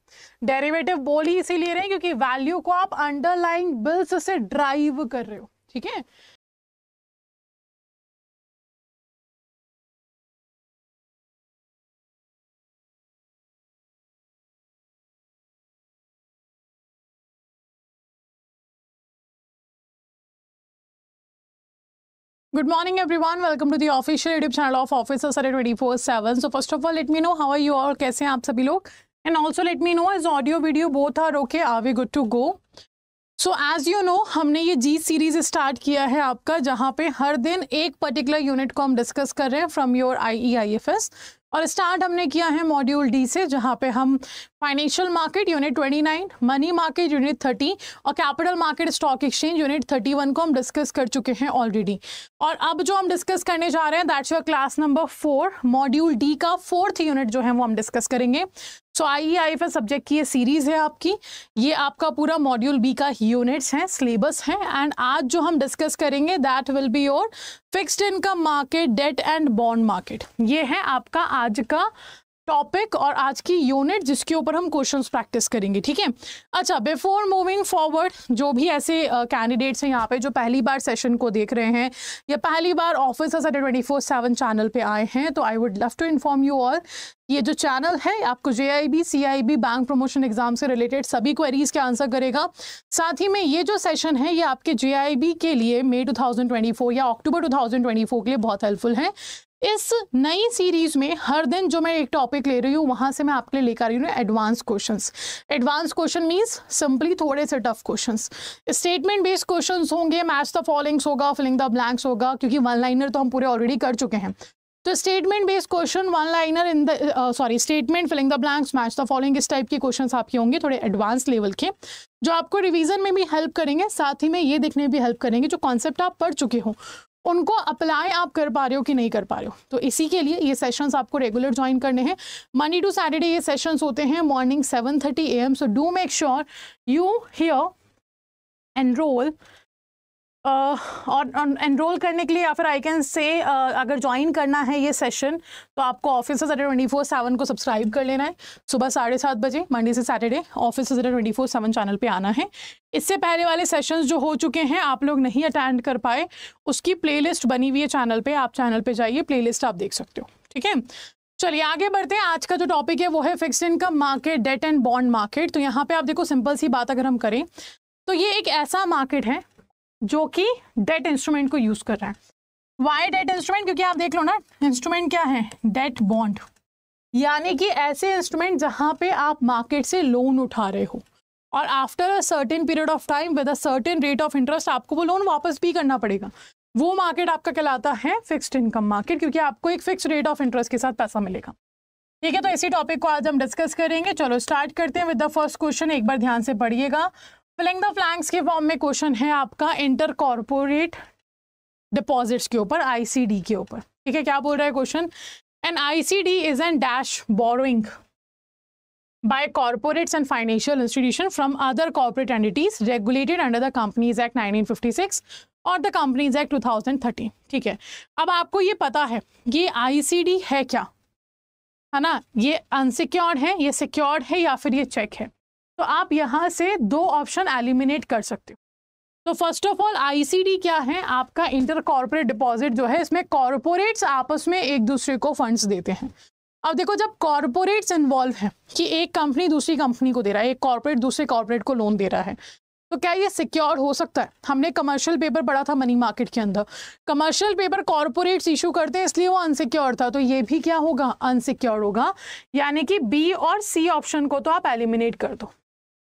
Derivative बोल ही इसीलिए रहे क्योंकि वैल्यू को आप अंडरलाइंग बिल्स से ड्राइव कर रहे हो। ठीक है, Good morning everyone, welcome to the official YouTube channel of Officer Survey 24/7. So first of all, let me know how are you all, कैसे हैं आप सभी लोग, and also let me know is audio video both are okay, are we good to go? So as you know, हमने ये G series start किया है आपका, जहाँ पे हर दिन एक पर्टिकुलर यूनिट को हम डिस्कस कर रहे हैं फ्रॉम योर IE/IFS, और स्टार्ट हमने किया है मॉड्यूल D से, जहाँ पे हम financial market unit 29, money market unit 30 और capital market stock exchange unit 31 को हम डिस्कस कर चुके हैं ऑलरेडी। और अब जो हम डिस्कस करने जा रहे हैं that's your class number 4, module D का 4th यूनिट जो है वो हम डिस्कस करेंगे। सो IE/IFS सब्जेक्ट की ये सीरीज है आपकी, ये आपका पूरा मॉड्यूल B का यूनिट्स हैं, सिलेबस है। एंड आज जो हम डिस्कस करेंगे that will be your fixed income market, debt and bond market. ये है आपका आज का टॉपिक और आज की यूनिट जिसके ऊपर हम क्वेश्चंस प्रैक्टिस करेंगे, ठीक है। अच्छा, बिफोर मूविंग फॉरवर्ड, जो भी ऐसे कैंडिडेट्स हैं यहाँ पे जो पहली बार सेशन को देख रहे हैं या पहली बार ऑफिसर्स एट 24/7 चैनल पे आए हैं, तो I would love to inform you all, ये जो चैनल है आपको JIB, CIB, bank promotion exam से रिलेटेड सभी क्वेरीज के आंसर करेगा। साथ ही में ये जो सेशन है ये आपके JIB के लिए मई 2024 या अक्टूबर 2024 के लिए बहुत हेल्पफुल है। इस नई सीरीज में हर दिन जो मैं एक टॉपिक ले रही हूँ वहां से मैं आपके लिए लेकर आ रही हूँ advance questions. Advance question means simply थोड़े से tough questions, statement based questions होंगे, मैच द फॉलोइंग्स होगा, फिलिंग द ब्लैंक्स होगा, क्योंकि वन लाइनर तो हम पूरे ऑलरेडी कर चुके हैं। तो statement based question, one liner in the statement, filling the blanks, match the following, इस टाइप के क्वेश्चंस आपके होंगे थोड़े एडवांस लेवल के, जो आपको रिवीजन में भी हेल्प करेंगे, साथ ही में ये देखने में भी हेल्प करेंगे जो कॉन्सेप्ट आप पढ़ चुके हो उनको अप्लाई आप कर पा रहे हो कि नहीं कर पा रहे हो। तो इसी के लिए ये सेशंस आपको रेगुलर ज्वाइन करने हैं। मंडे टू सैटरडे ये सेशंस होते हैं morning 7:30 AM। So do make sure you here enrol, और एनरोल करने के लिए या फिर आई कैन से अगर ज्वाइन करना है ये सेशन तो आपको ऑफिसर्स एट 24/7 को सब्सक्राइब कर लेना है। सुबह 7:30 बजे मंडे से सैटरडे ऑफिसर्स एट 24/7 चैनल पे आना है। इससे पहले वाले सेशंस जो हो चुके हैं आप लोग नहीं अटेंड कर पाए, उसकी प्लेलिस्ट बनी हुई है चैनल पे, आप चैनल पे जाइए, प्लेलिस्ट आप देख सकते हो, ठीक है। चलिए आगे बढ़ते हैं। आज का जो टॉपिक है वो है fixed income market, debt and bond market. तो यहाँ पे आप देखो, सिंपल सी बात अगर हम करें तो ये एक ऐसा मार्केट है जो कि डेट इंस्ट्रूमेंट को यूज कर रहा है। Why debt instrument? क्योंकि आप देख लो ना, इंस्ट्रूमेंट क्या है, डेट बॉन्ड, यानी कि ऐसे इंस्ट्रूमेंट जहां पे आप मार्केट से लोन उठा रहे हो और after a certain period of time with a certain rate of interest आपको वो लोन वापस भी करना पड़ेगा। वो मार्केट आपका कहलाता है फिक्स्ड इनकम मार्केट, क्योंकि आपको एक फिक्स रेट ऑफ इंटरेस्ट के साथ पैसा मिलेगा, ठीक है। तो इसी टॉपिक को आज हम डिस्कस करेंगे। चलो स्टार्ट करते हैं विद द फर्स्ट क्वेश्चन। एक बार ध्यान से पढ़िएगा। फिलिंग द ब्लैंक्स के फॉर्म में क्वेश्चन है आपका इंटर कॉर्पोरेट डिपॉजिट्स के ऊपर, ICD के ऊपर, ठीक है। क्या बोल रहा है question? An ICD is an dash borrowing by corporates and financial institutions from other corporate entities regulated under the Companies Act 1956 और the Companies Act 2013, ठीक है। अब आपको ये पता है ये ICD है क्या, है ना, ये अनसिक्योर्ड है, ये सिक्योर्ड है या फिर ये चेक है। तो आप यहाँ से दो ऑप्शन एलिमिनेट कर सकते हो। तो फर्स्ट ऑफ ऑल ICD क्या है? आपका इंटर कॉर्पोरेट डिपॉजिट जो है, इसमें कॉर्पोरेट्स आपस में एक दूसरे को फंड्स देते हैं। अब देखो, जब कॉर्पोरेट्स इन्वॉल्व है कि एक कंपनी दूसरी कंपनी को दे रहा है, एक कॉर्पोरेट दूसरे कॉर्पोरेट को लोन दे रहा है, तो क्या ये सिक्योर हो सकता है? हमने कमर्शियल पेपर पढ़ा था मनी मार्केट के अंदर, कमर्शियल पेपर कॉर्पोरेट्स इशू करते हैं इसलिए वो अनसिक्योर था, तो ये भी क्या होगा? अनसिक्योर होगा। यानी कि B और C ऑप्शन को तो आप एलिमिनेट कर दो।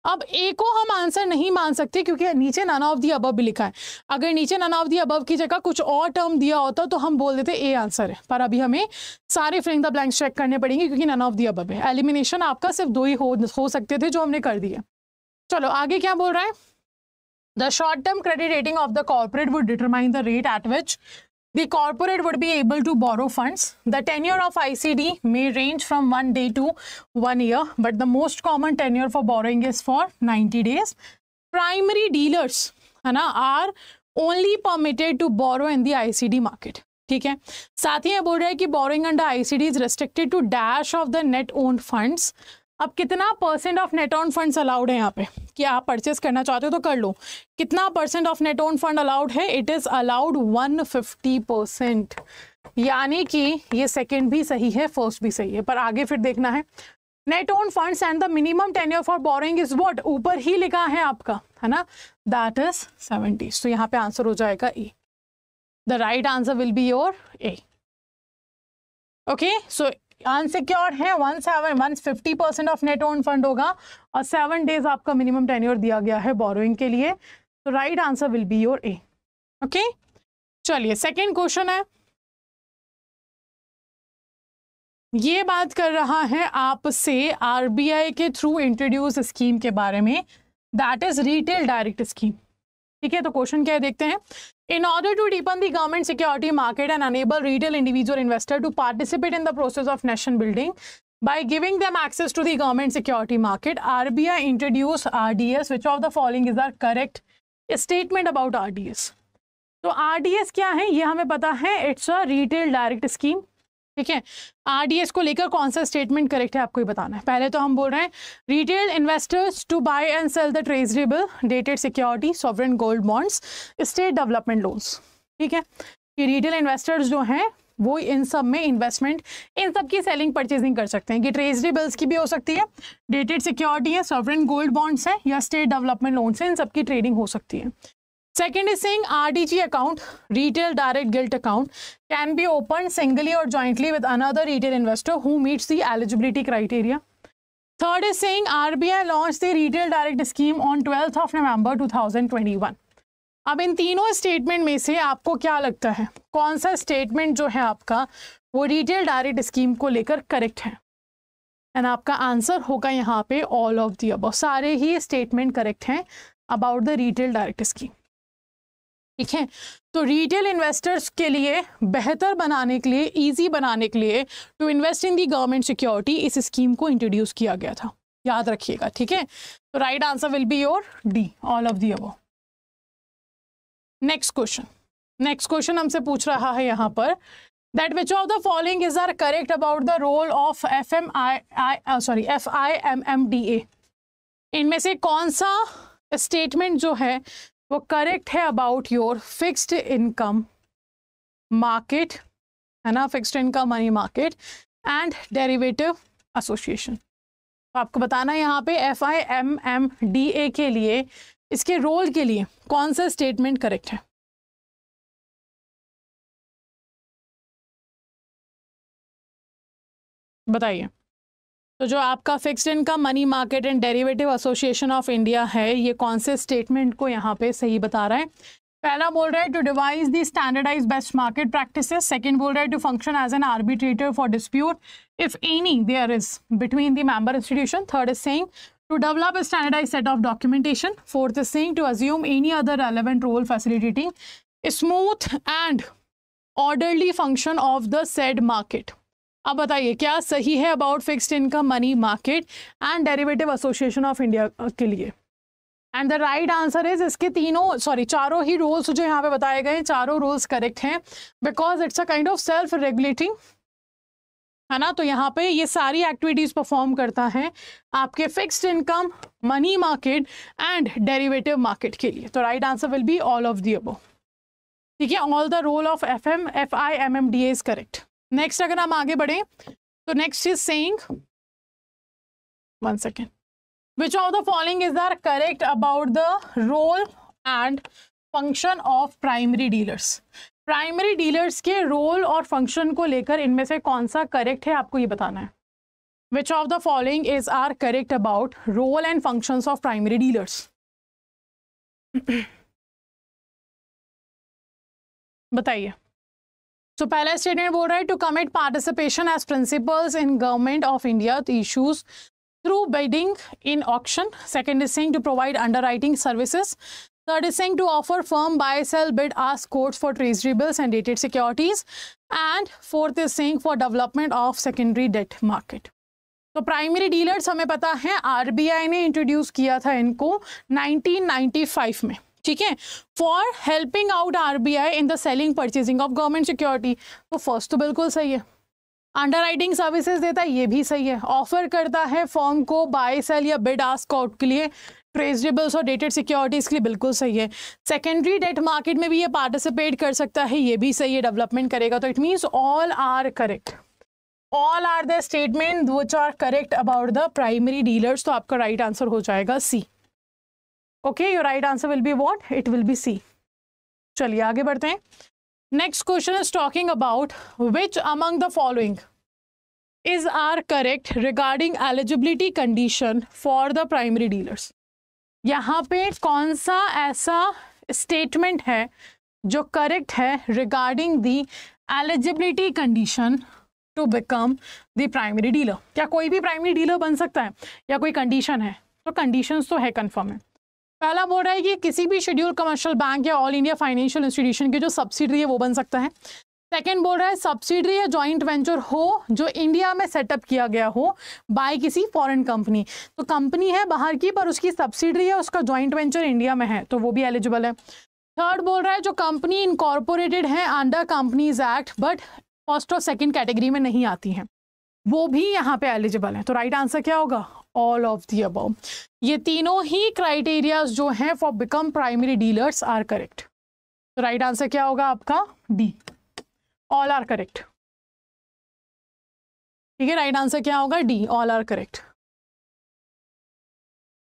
अब A को हम आंसर नहीं मान सकते क्योंकि नीचे नन ऑफ दी अबव भी लिखा है। अगर नीचे नन ऑफ दी अबव की जगह कुछ और टर्म दिया होता तो हम बोल देते A आंसर है, पर अभी हमें सारे फिलिंग द ब्लैंक्स चेक करने पड़ेंगे क्योंकि नन ऑफ दी अबव है। एलिमिनेशन आपका सिर्फ दो ही हो सकते थे जो हमने कर दिए। चलो आगे क्या बोल रहा है? The short term credit rating of the corporate would determine the rate at which the corporate would be able to borrow funds. The tenure of ICD may range from 1 day to 1 year, but the most common tenure for borrowing is for 90 days. Primary dealers, है ना, are only permitted to borrow in the ICD market. ठीक है। साथ ही ये बोल रहा है कि borrowing under ICD is restricted to dash of the net owned funds. अब कितना % of net own funds allowed है यहाँ पे कि आप परचेस करना चाहते हो तो कर लो। कितना % of net own fund allowed है? इट इज अलाउड 150%, यानी कि ये सेकंड भी सही है, फर्स्ट भी सही है, पर आगे फिर देखना है। Net own funds and the minimum tenure for borrowing is what? ऊपर ही लिखा है आपका, है ना, दैट इज 70। तो यहाँ पे आंसर हो जाएगा A. The right answer will be your A. Okay, so unsecured है 150% ऑफ नेट ओन फंड होगा और 7 डेज आपका मिनिमम टेन्योर दिया गया है बोरोइंग के लिए। तो right answer will be your A. Okay, चलिए सेकंड क्वेश्चन है, ये बात कर रहा है आपसे RBI के थ्रू इंट्रोड्यूस स्कीम के बारे में, that is retail direct scheme, ठीक है। तो क्वेश्चन क्या है देखते हैं। In order to deepen the government security market and enable retail individual investor to participate in the process of nation building by giving them access to the government security market, RBI introduced RDS. Which of the following is the correct statement about RDS? तो RDS क्या है ये हमें पता है, it's a retail direct scheme, ठीक है, RDS को लेकर कौन सा स्टेटमेंट करेक्ट है आपको ही बताना है। पहले तो हम बोल रहे हैं retail investors to buy and sell the tradable dated security sovereign gold bonds state development loans. ठीक है, कि रिटेल इन्वेस्टर्स जो हैं वो इन सब में इन्वेस्टमेंट, इन सब की सेलिंग परचेजिंग कर सकते हैं, कि ट्रेजरेबल्स की भी हो सकती है, डेटेड सिक्योरिटी है, सॉवरेन गोल्ड बॉन्ड्स है, या स्टेट डेवलपमेंट लोन्स है, इन सब की ट्रेडिंग हो सकती है। Second is saying RDG account, retail direct gilt account, can be opened singly or jointly with another retail investor who meets the eligibility criteria. Third is saying RBI launched the retail direct scheme on 12th of November 2021. अब इन तीनों statement में से आपको क्या लगता है कौन सा स्टेटमेंट जो है आपका वो रिटेल डायरेक्ट स्कीम को लेकर करेक्ट है? एंड आपका आंसर होगा यहाँ पे ऑल ऑफ दी अबव। सारे ही स्टेटमेंट करेक्ट हैं about the retail direct scheme. ठीक है, तो रिटेल इन्वेस्टर्स के लिए बेहतर बनाने के लिए, इजी बनाने के लिए to invest in the government security इस स्कीम को इंट्रोड्यूस किया गया था, याद रखिएगा। ठीक है, तो right answer will be your D, all of the above. Next question हमसे पूछ रहा है यहाँ पर that which of the following is are correct about the role of FIMMDA। इनमें से कौन सा स्टेटमेंट जो है वो करेक्ट है about your fixed income market, है ना, fixed income money market and derivative association. तो आपको बताना है यहाँ पे FIMMDA के लिए, इसके रोल के लिए कौन सा स्टेटमेंट करेक्ट है। बताइए। तो जो आपका fixed income money market and derivative association of India है, ये कौन से स्टेटमेंट को यहाँ पे सही बता रहा है? पहला बोल रहा है to devise the standardise best market practices. Second बोल रहा है to function as an arbitrator for dispute if any there is between the member institution. Third is saying to develop a standardized set of documentation. Fourth is saying to assume any other relevant role facilitating a smooth and orderly function of the said market. अब बताइए क्या सही है about fixed income money market and derivative association of India के लिए? And the right answer is इसके चारों ही roles जो यहाँ पे बताए गए हैं, चारों रोल्स करेक्ट हैं because it's a kind of self regulating, है ना। तो यहाँ पे ये सारी एक्टिविटीज परफॉर्म करता है आपके fixed income money market and derivative market के लिए। तो right answer will be all of the above. ठीक है, all the role of FIMMDA is correct. Next अगर हम आगे बढ़े तो next is saying, one second, which of the following is are correct about the role and function of primary dealers. Primary dealers के role और function को लेकर इनमें से कौन सा करेक्ट है आपको ये बताना है। Which of the following is are correct about role and functions of primary dealers? बताइए। तो पहला स्टेटमेंट बोल रहा है to commit participation as principals in government of India issues through bidding in auction. Second is saying to provide underwriting services. Third is saying to offer firm buy, sell, bid, ask quotes for treasury bills and dated securities. And fourth is saying for development of secondary debt market. तो primary dealers हमें पता है RBI ने introduce किया था इनको 1995 में। ठीक है, for helping out RBI in the selling purchasing of government security. तो फर्स्ट तो बिल्कुल सही है। अंडरराइटिंग सर्विसेज देता है, ये भी सही है। ऑफर करता है फर्म को बाय सेल या बिड आस्क आउट के लिए, ट्रेजरेबल्स और डेटेड सिक्योरिटीज के लिए, बिल्कुल सही है। सेकेंडरी डेट मार्केट में भी ये पार्टिसिपेट कर सकता है, ये भी सही है, डेवलपमेंट करेगा। तो it means all are correct, all are the statement which are correct about the primary dealers. तो आपका राइट आंसर हो जाएगा C. Okay, your right answer will be what? It will be C. चलिए आगे बढ़ते हैं। Next question is talking about which among the following is are correct regarding eligibility condition for the primary dealers. यहाँ पे कौन सा ऐसा statement है जो करेक्ट है regarding the eligibility condition to become the primary dealer? क्या कोई भी प्राइमरी डीलर बन सकता है या कोई कंडीशन है? तो कंडीशंस तो है, कंफर्म है। पहला बोल रहा है कि किसी भी शेड्यूल कमर्शियल बैंक या ऑल इंडिया फाइनेंशियल इंस्टीट्यूशन के जो सब्सिडरी है वो बन सकता है। सेकेंड बोल रहा है सब्सिडरी या जॉइंट वेंचर हो जो इंडिया में सेटअप किया गया हो बाय किसी फॉरेन कंपनी। तो कंपनी है बाहर की पर उसकी सब्सिडरी है, उसका जॉइंट वेंचर इंडिया में है, तो वो भी एलिजिबल है। थर्ड बोल रहा है जो कंपनी इनकॉर्पोरेटेड है under companies act but first और सेकंड कैटेगरी में नहीं आती हैं, वो भी यहाँ पे एलिजिबल हैं। तो राइट आंसर क्या होगा? All of the above. ये तीनों ही क्राइटेरियाज जो हैं for become primary dealers are correct. तो राइट आंसर क्या होगा आपका? D, all are correct. ठीक है, राइट आंसर क्या होगा? D, all are correct.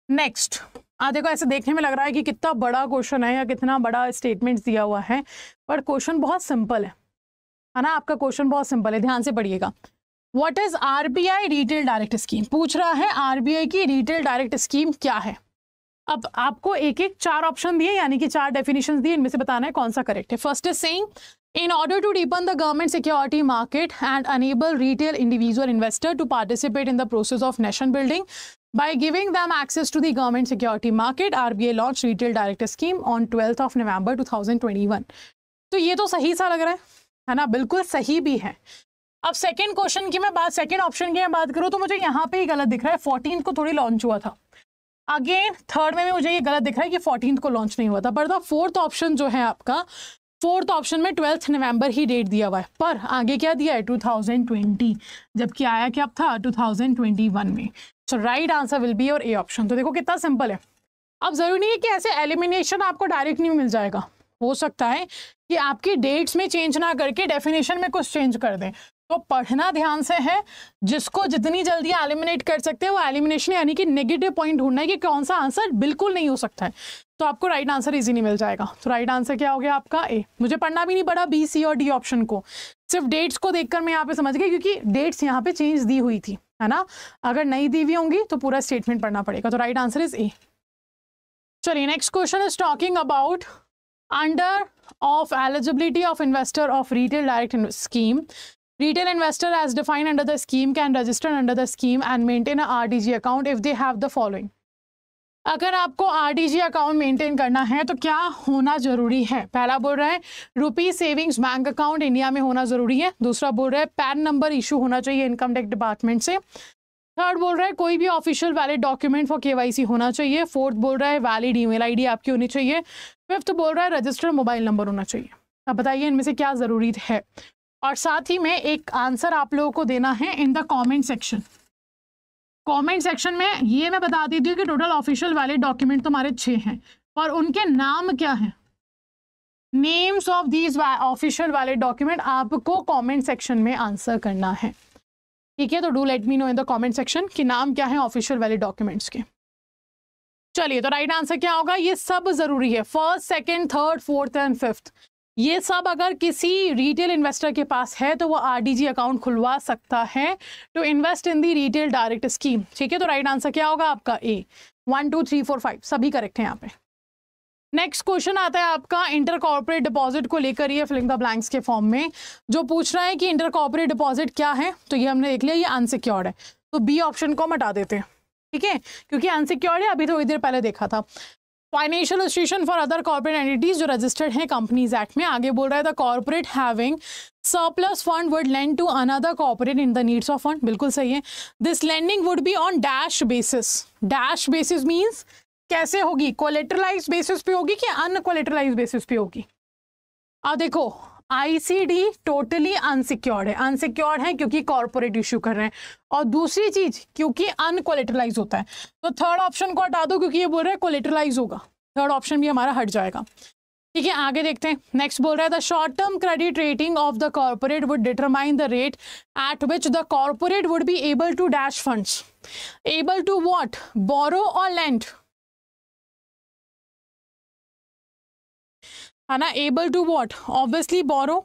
Next, देखो ऐसे देखने में लग रहा है कि कितना बड़ा क्वेश्चन है या कितना बड़ा स्टेटमेंट दिया हुआ है, पर क्वेश्चन बहुत सिंपल है ना? आपका क्वेश्चन बहुत सिंपल है, ध्यान से पढ़िएगा। What is RBI retail direct scheme? पूछ रहा है आरबीआई की रिटेल डायरेक्ट स्कीम क्या है। अब आपको एक एक 4 ऑप्शन दिए, यानी कि 4 डेफिनेशंस दिए, इनमें से बताना है कौन सा करेक्ट है। First is saying in order to deepen the government security market and enable retail individual investor to participate in the process of nation building by giving them access to the government security market, RBI launched retail direct scheme on 12th of November 2021। तो ये तो सही सा लग रहा है ना? बिल्कुल सही भी है। अब सेकंड क्वेश्चन की मैं बात, सेकंड ऑप्शन की मैं बात करूँ तो मुझे यहाँ पे ही गलत दिख रहा है। 14th को थोड़ी लॉन्च हुआ था। अगेन थर्ड में भी मुझे ये गलत दिख रहा है कि 14th को लॉन्च नहीं हुआ था। पर द फोर्थ ऑप्शन जो है आपका, फोर्थ ऑप्शन में 12th नवंबर ही डेट दिया हुआ है, पर आगे क्या दिया है? 2020, जबकि आया क्या था? 2021 में। So right answer will be your A option. तो देखो कितना सिंपल है। अब जरूरी नहीं है कि ऐसे एलिमिनेशन आपको डायरेक्ट नहीं मिल जाएगा, हो सकता है कि आपकी डेट्स में चेंज ना करके डेफिनेशन में कुछ चेंज कर दें। तो पढ़ना ध्यान से है, जिसको जितनी जल्दी एलिमिनेट कर सकते हैं वो एलिमिनेशन, यानी कि नेगेटिव पॉइंट ढूंढना है कि कौन सा आंसर बिल्कुल नहीं हो सकता है, तो आपको राइट आंसर इजीली मिल जाएगा। तो राइट आंसर क्या हो गया आपका? ए। मुझे पढ़ना भी नहीं पड़ा बी, सी और डी ऑप्शन को, सिर्फ डेट्स को देखकर मैं यहाँ पे समझ गई, क्योंकि डेट्स यहाँ पे चेंज दी हुई थी, है ना? अगर नहीं दी हुई होंगी तो पूरा स्टेटमेंट पढ़ना पड़ेगा। तो राइट आंसर इज ए। चलिए next question is talking about under of eligibility of investor of retail direct scheme. Retail investor as defined under the scheme can register under the scheme and maintain a RDG account if they have the following। अगर आपको RDG account maintain करना है तो क्या होना जरूरी है? पहला बोल रहा है रुपी सेविंग्स बैंक अकाउंट इंडिया में होना जरूरी है। दूसरा बोल रहा है पैन नंबर इशू होना चाहिए इनकम टैक्स डिपार्टमेंट से। थर्ड बोल रहा है कोई भी official valid document for KYC होना चाहिए। फोर्थ बोल रहा है वैलिड ईमेल आईडी आपकी होनी चाहिए। फिफ्थ बोल रहा है रजिस्टर्ड मोबाइल नंबर होना चाहिए। अब बताइए इनमें से क्या जरूरी है, और साथ ही में एक आंसर आप लोगों को देना है in the comment section. Comment section में ये मैं बता देती हूँ कि टोटल ऑफिशियल वैलिड डॉक्यूमेंट तुम्हारे 6 हैं, और उनके नाम क्या हैं, names of these official valid document आपको कमेंट सेक्शन में आंसर करना है। ठीक है, तो do let me know in the comment section कि नाम क्या है ऑफिशियल वैलिड डॉक्यूमेंट्स के। चलिए, तो राइट आंसर क्या होगा? ये सब जरूरी है, first, second, third, fourth and fifth. ये सब अगर किसी रिटेल इन्वेस्टर के पास है तो वो RDG अकाउंट खुलवा सकता है to invest in the retail direct scheme. ठीक है, तो राइट आंसर क्या होगा आपका? ए। 1 2 3 4 5 सभी करेक्ट है यहाँ पे। नेक्स्ट क्वेश्चन आता है आपका इंटर कॉर्पोरेट डिपॉजिट को लेकर, ये फिलिंग द ब्लैंक्स के फॉर्म में जो पूछ रहा है कि इंटर कॉर्पोरेट डिपॉजिट क्या है। तो ये हमने देख लिया, ये अनसिक्योर्ड है, तो बी ऑप्शन को हम हटा देते हैं। ठीक है, क्योंकि अनसिक्योर्ड है, अभी थोड़ी देर पहले देखा था। Financial institution for other corporate entities जो रजिस्टर्ड है कंपनीज एक्ट में। आगे बोल रहा है the corporate having surplus fund would lend to another corporate in the needs of fund. बिल्कुल सही है। This lending would be on dash basis. Dash basis means कैसे होगी? कोलेटरलाइज बेसिस पे होगी कि अनकोलेटरलाइज बेसिस पे होगी? अब देखो, ICD टोटली अनसिक्योर्ड है। अनसिक्योर्ड है क्योंकि कॉर्पोरेट इश्यू कर रहे हैं, और दूसरी चीज क्योंकि अनकोलेटरलाइज होता है। तो थर्ड ऑप्शन को हटा दो क्योंकि ये बोल रहा है कोलेटरलाइज होगा, थर्ड ऑप्शन भी हमारा हट जाएगा। ठीक है, आगे देखते हैं। नेक्स्ट बोल रहा है the short term credit rating of the corporate would determine the rate at which the corporate would be able to dash funds. Able to what? Borrow और लेंड, है ना? Able to what? Obviously borrow,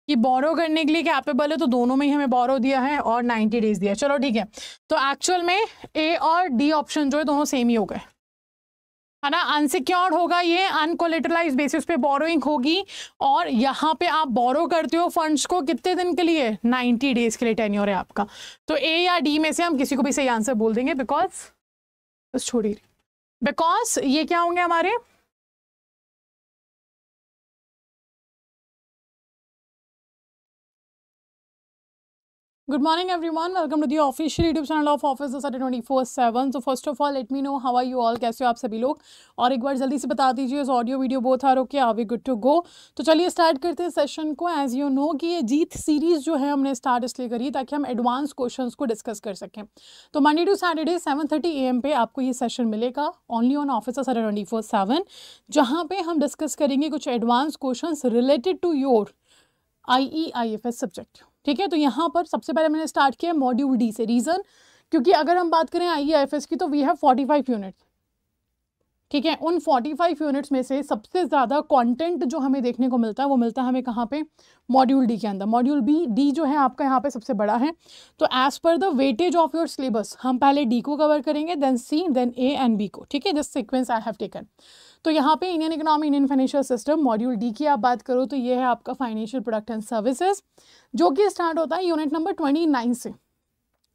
कि borrow करने के लिए capable है, तो दोनों में ही हमें बोरो दिया है और 90 डेज दिया है। चलो ठीक है, तो एक्चुअल में ए और डी ऑप्शन जो है दोनों सेम ही हो गए, है ना? अनसिक्योर्ड होगा ये, अनकोलेटरलाइज बेसिस पे बोरोइंग होगी, और यहाँ पे आप बोरो करते हो फंड्स को कितने दिन के लिए? 90 डेज के लिए टेन्योर है आपका। तो ए या डी में से हम किसी को भी सही आंसर बोल देंगे, बिकॉज छोड़िए, बिकॉज ये क्या होंगे हमारे Good morning everyone, welcome to the official YouTube channel of Officer Study 24/7. So first of all let me know how are you all, कैसे हो आप सभी लोग, और एक बार जल्दी से बता दीजिए इस audio video both are okay, are we good to go. तो चलिए स्टार्ट करते हैं सेशन को। एज यू नो कि ये जीत सीरीज जो है हमने स्टार्ट इसलिए करी ताकि हम एडवांस क्वेश्चंस को डिस्कस कर सकें। तो मंडे टू सैटरडे 7:30 AM पे आपको ये सेशन मिलेगा ओनली ऑन ऑफिसर स्टडी 24/7, जहाँ पे हम डिस्कस करेंगे कुछ advance questions related to your IEIFS subject. ठीक है, तो यहाँ पर सबसे पहले मैंने स्टार्ट किया मॉड्यूल डी से। रीजन क्योंकि अगर हम बात करें IEIFS की तो वी हैव 45 यूनिट्स। ठीक है, उन 45 यूनिट्स में से सबसे ज़्यादा कंटेंट जो हमें देखने को मिलता है वो मिलता है हमें कहाँ पे, मॉड्यूल डी के अंदर। मॉड्यूल डी जो है आपका यहाँ पे सबसे बड़ा है। तो as per the weightage of your syllabus हम पहले डी को कवर करेंगे, then C, then A and B को। ठीक है, this sequence I have taken. तो यहाँ पे Indian economy, Indian financial system, module D की आप बात करो तो ये है आपका फाइनेंशियल प्रोडक्ट एंड सर्विसेज, जो कि स्टार्ट होता है यूनिट नंबर 29 से।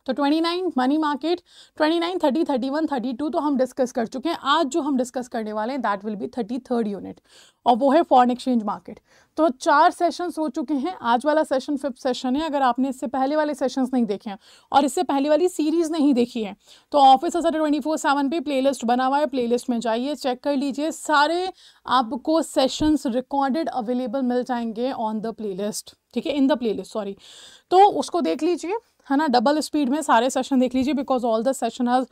तो 29 मनी मार्केट, 29, 30, 31, 32 तो हम डिस्कस कर चुके हैं। आज जो हम डिस्कस करने वाले हैं that will B 33rd unit, और वो है फॉरेन एक्सचेंज मार्केट। तो 4 सेशंस हो चुके हैं, आज वाला सेशन 5th सेशन है। अगर आपने इससे पहले वाले सेशंस नहीं देखे हैं और इससे पहले वाली सीरीज नहीं देखी है तो ऑफिसर स्टडी 24/7 पे प्लेलिस्ट बना हुआ है, प्लेलिस्ट में जाइए, चेक कर लीजिए। सारे आपको सेशंस रिकॉर्डेड अवेलेबल मिल जाएंगे ऑन द प्लेलिस्ट। ठीक है, इन द प्लेलिस्ट, सॉरी। तो उसको देख लीजिए, है ना, डबल स्पीड में सारे सेशन देख लीजिए, because all the session are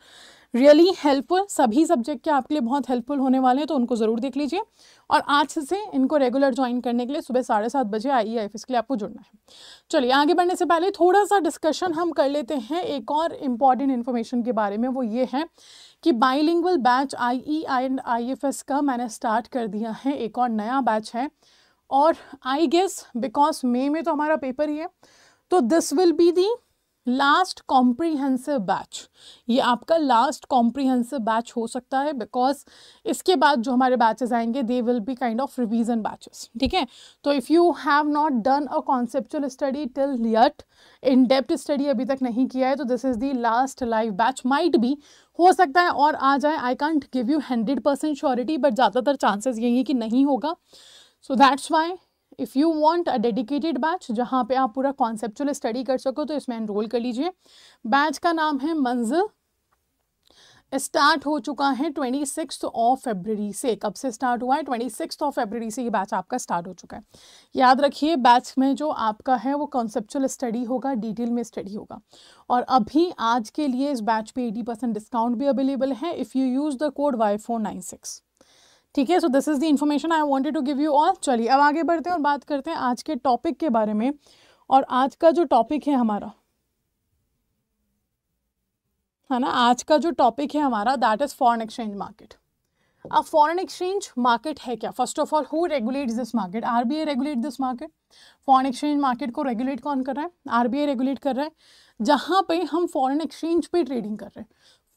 really helpful. सभी सब्जेक्ट के आपके लिए बहुत हेल्पफुल होने वाले हैं, तो उनको ज़रूर देख लीजिए। और आज से इनको रेगुलर ज्वाइन करने के लिए सुबह 7:30 बजे IEIFS के लिए आपको जुड़ना है। चलिए आगे बढ़ने से पहले थोड़ा सा डिस्कशन हम कर लेते हैं एक और इम्पॉर्टेंट इन्फॉर्मेशन के बारे में। वो ये है कि bilingual batch IE and IFS का मैंने स्टार्ट कर दिया है, एक और नया बैच है। और आई गेस बिकॉज मई में तो हमारा पेपर ही है, तो this will be the last comprehensive batch. ये आपका लास्ट कॉम्प्रीहेंसिव बैच हो सकता है, बिकॉज इसके बाद जो हमारे बैचेस आएंगे they will be kind of revision batches. ठीक है, तो if you have not done a conceptual study till yet, in depth study अभी तक नहीं किया है, तो this is the last live batch. Might be, हो सकता है और आ जाए, I can't give you 100% surety, but ज़्यादातर चांसेस यही है कि नहीं होगा। So that's why if you want a dedicated batch जहाँ पे आप पूरा कॉन्सेप्चुअल स्टडी कर सको तो इसमें एनरोल कर लीजिए। बैच का नाम है मंजिल, स्टार्ट हो चुका है 26 फरवरी से। कब से स्टार्ट हुआ है? 26 फरवरी से ये बैच आपका स्टार्ट हो चुका है। याद रखिए, बैच में जो आपका है वो कॉन्सेप्चुअल स्टडी होगा, डिटेल में स्टडी होगा। और अभी आज के लिए इस बैच पे 80% डिस्काउंट भी अवेलेबल है if you use the code Y496। ठीक है, so this is the information I wanted to give you all. चलिए अब आगे बढ़ते हैं और बात करते हैं आज के टॉपिक के बारे में। और आज का जो टॉपिक है हमारा, है ना, आज का जो टॉपिक है हमारा that is foreign exchange market. अब फॉरेन एक्सचेंज मार्केट है क्या? First of all, who regulates this market? RBI regulate this market. Foreign exchange market को रेगुलेट कौन कर रहा है? RBI रेगुलेट कर रहा है, जहाँ पे हम फॉरेन एक्सचेंज पे ट्रेडिंग कर रहे हैं।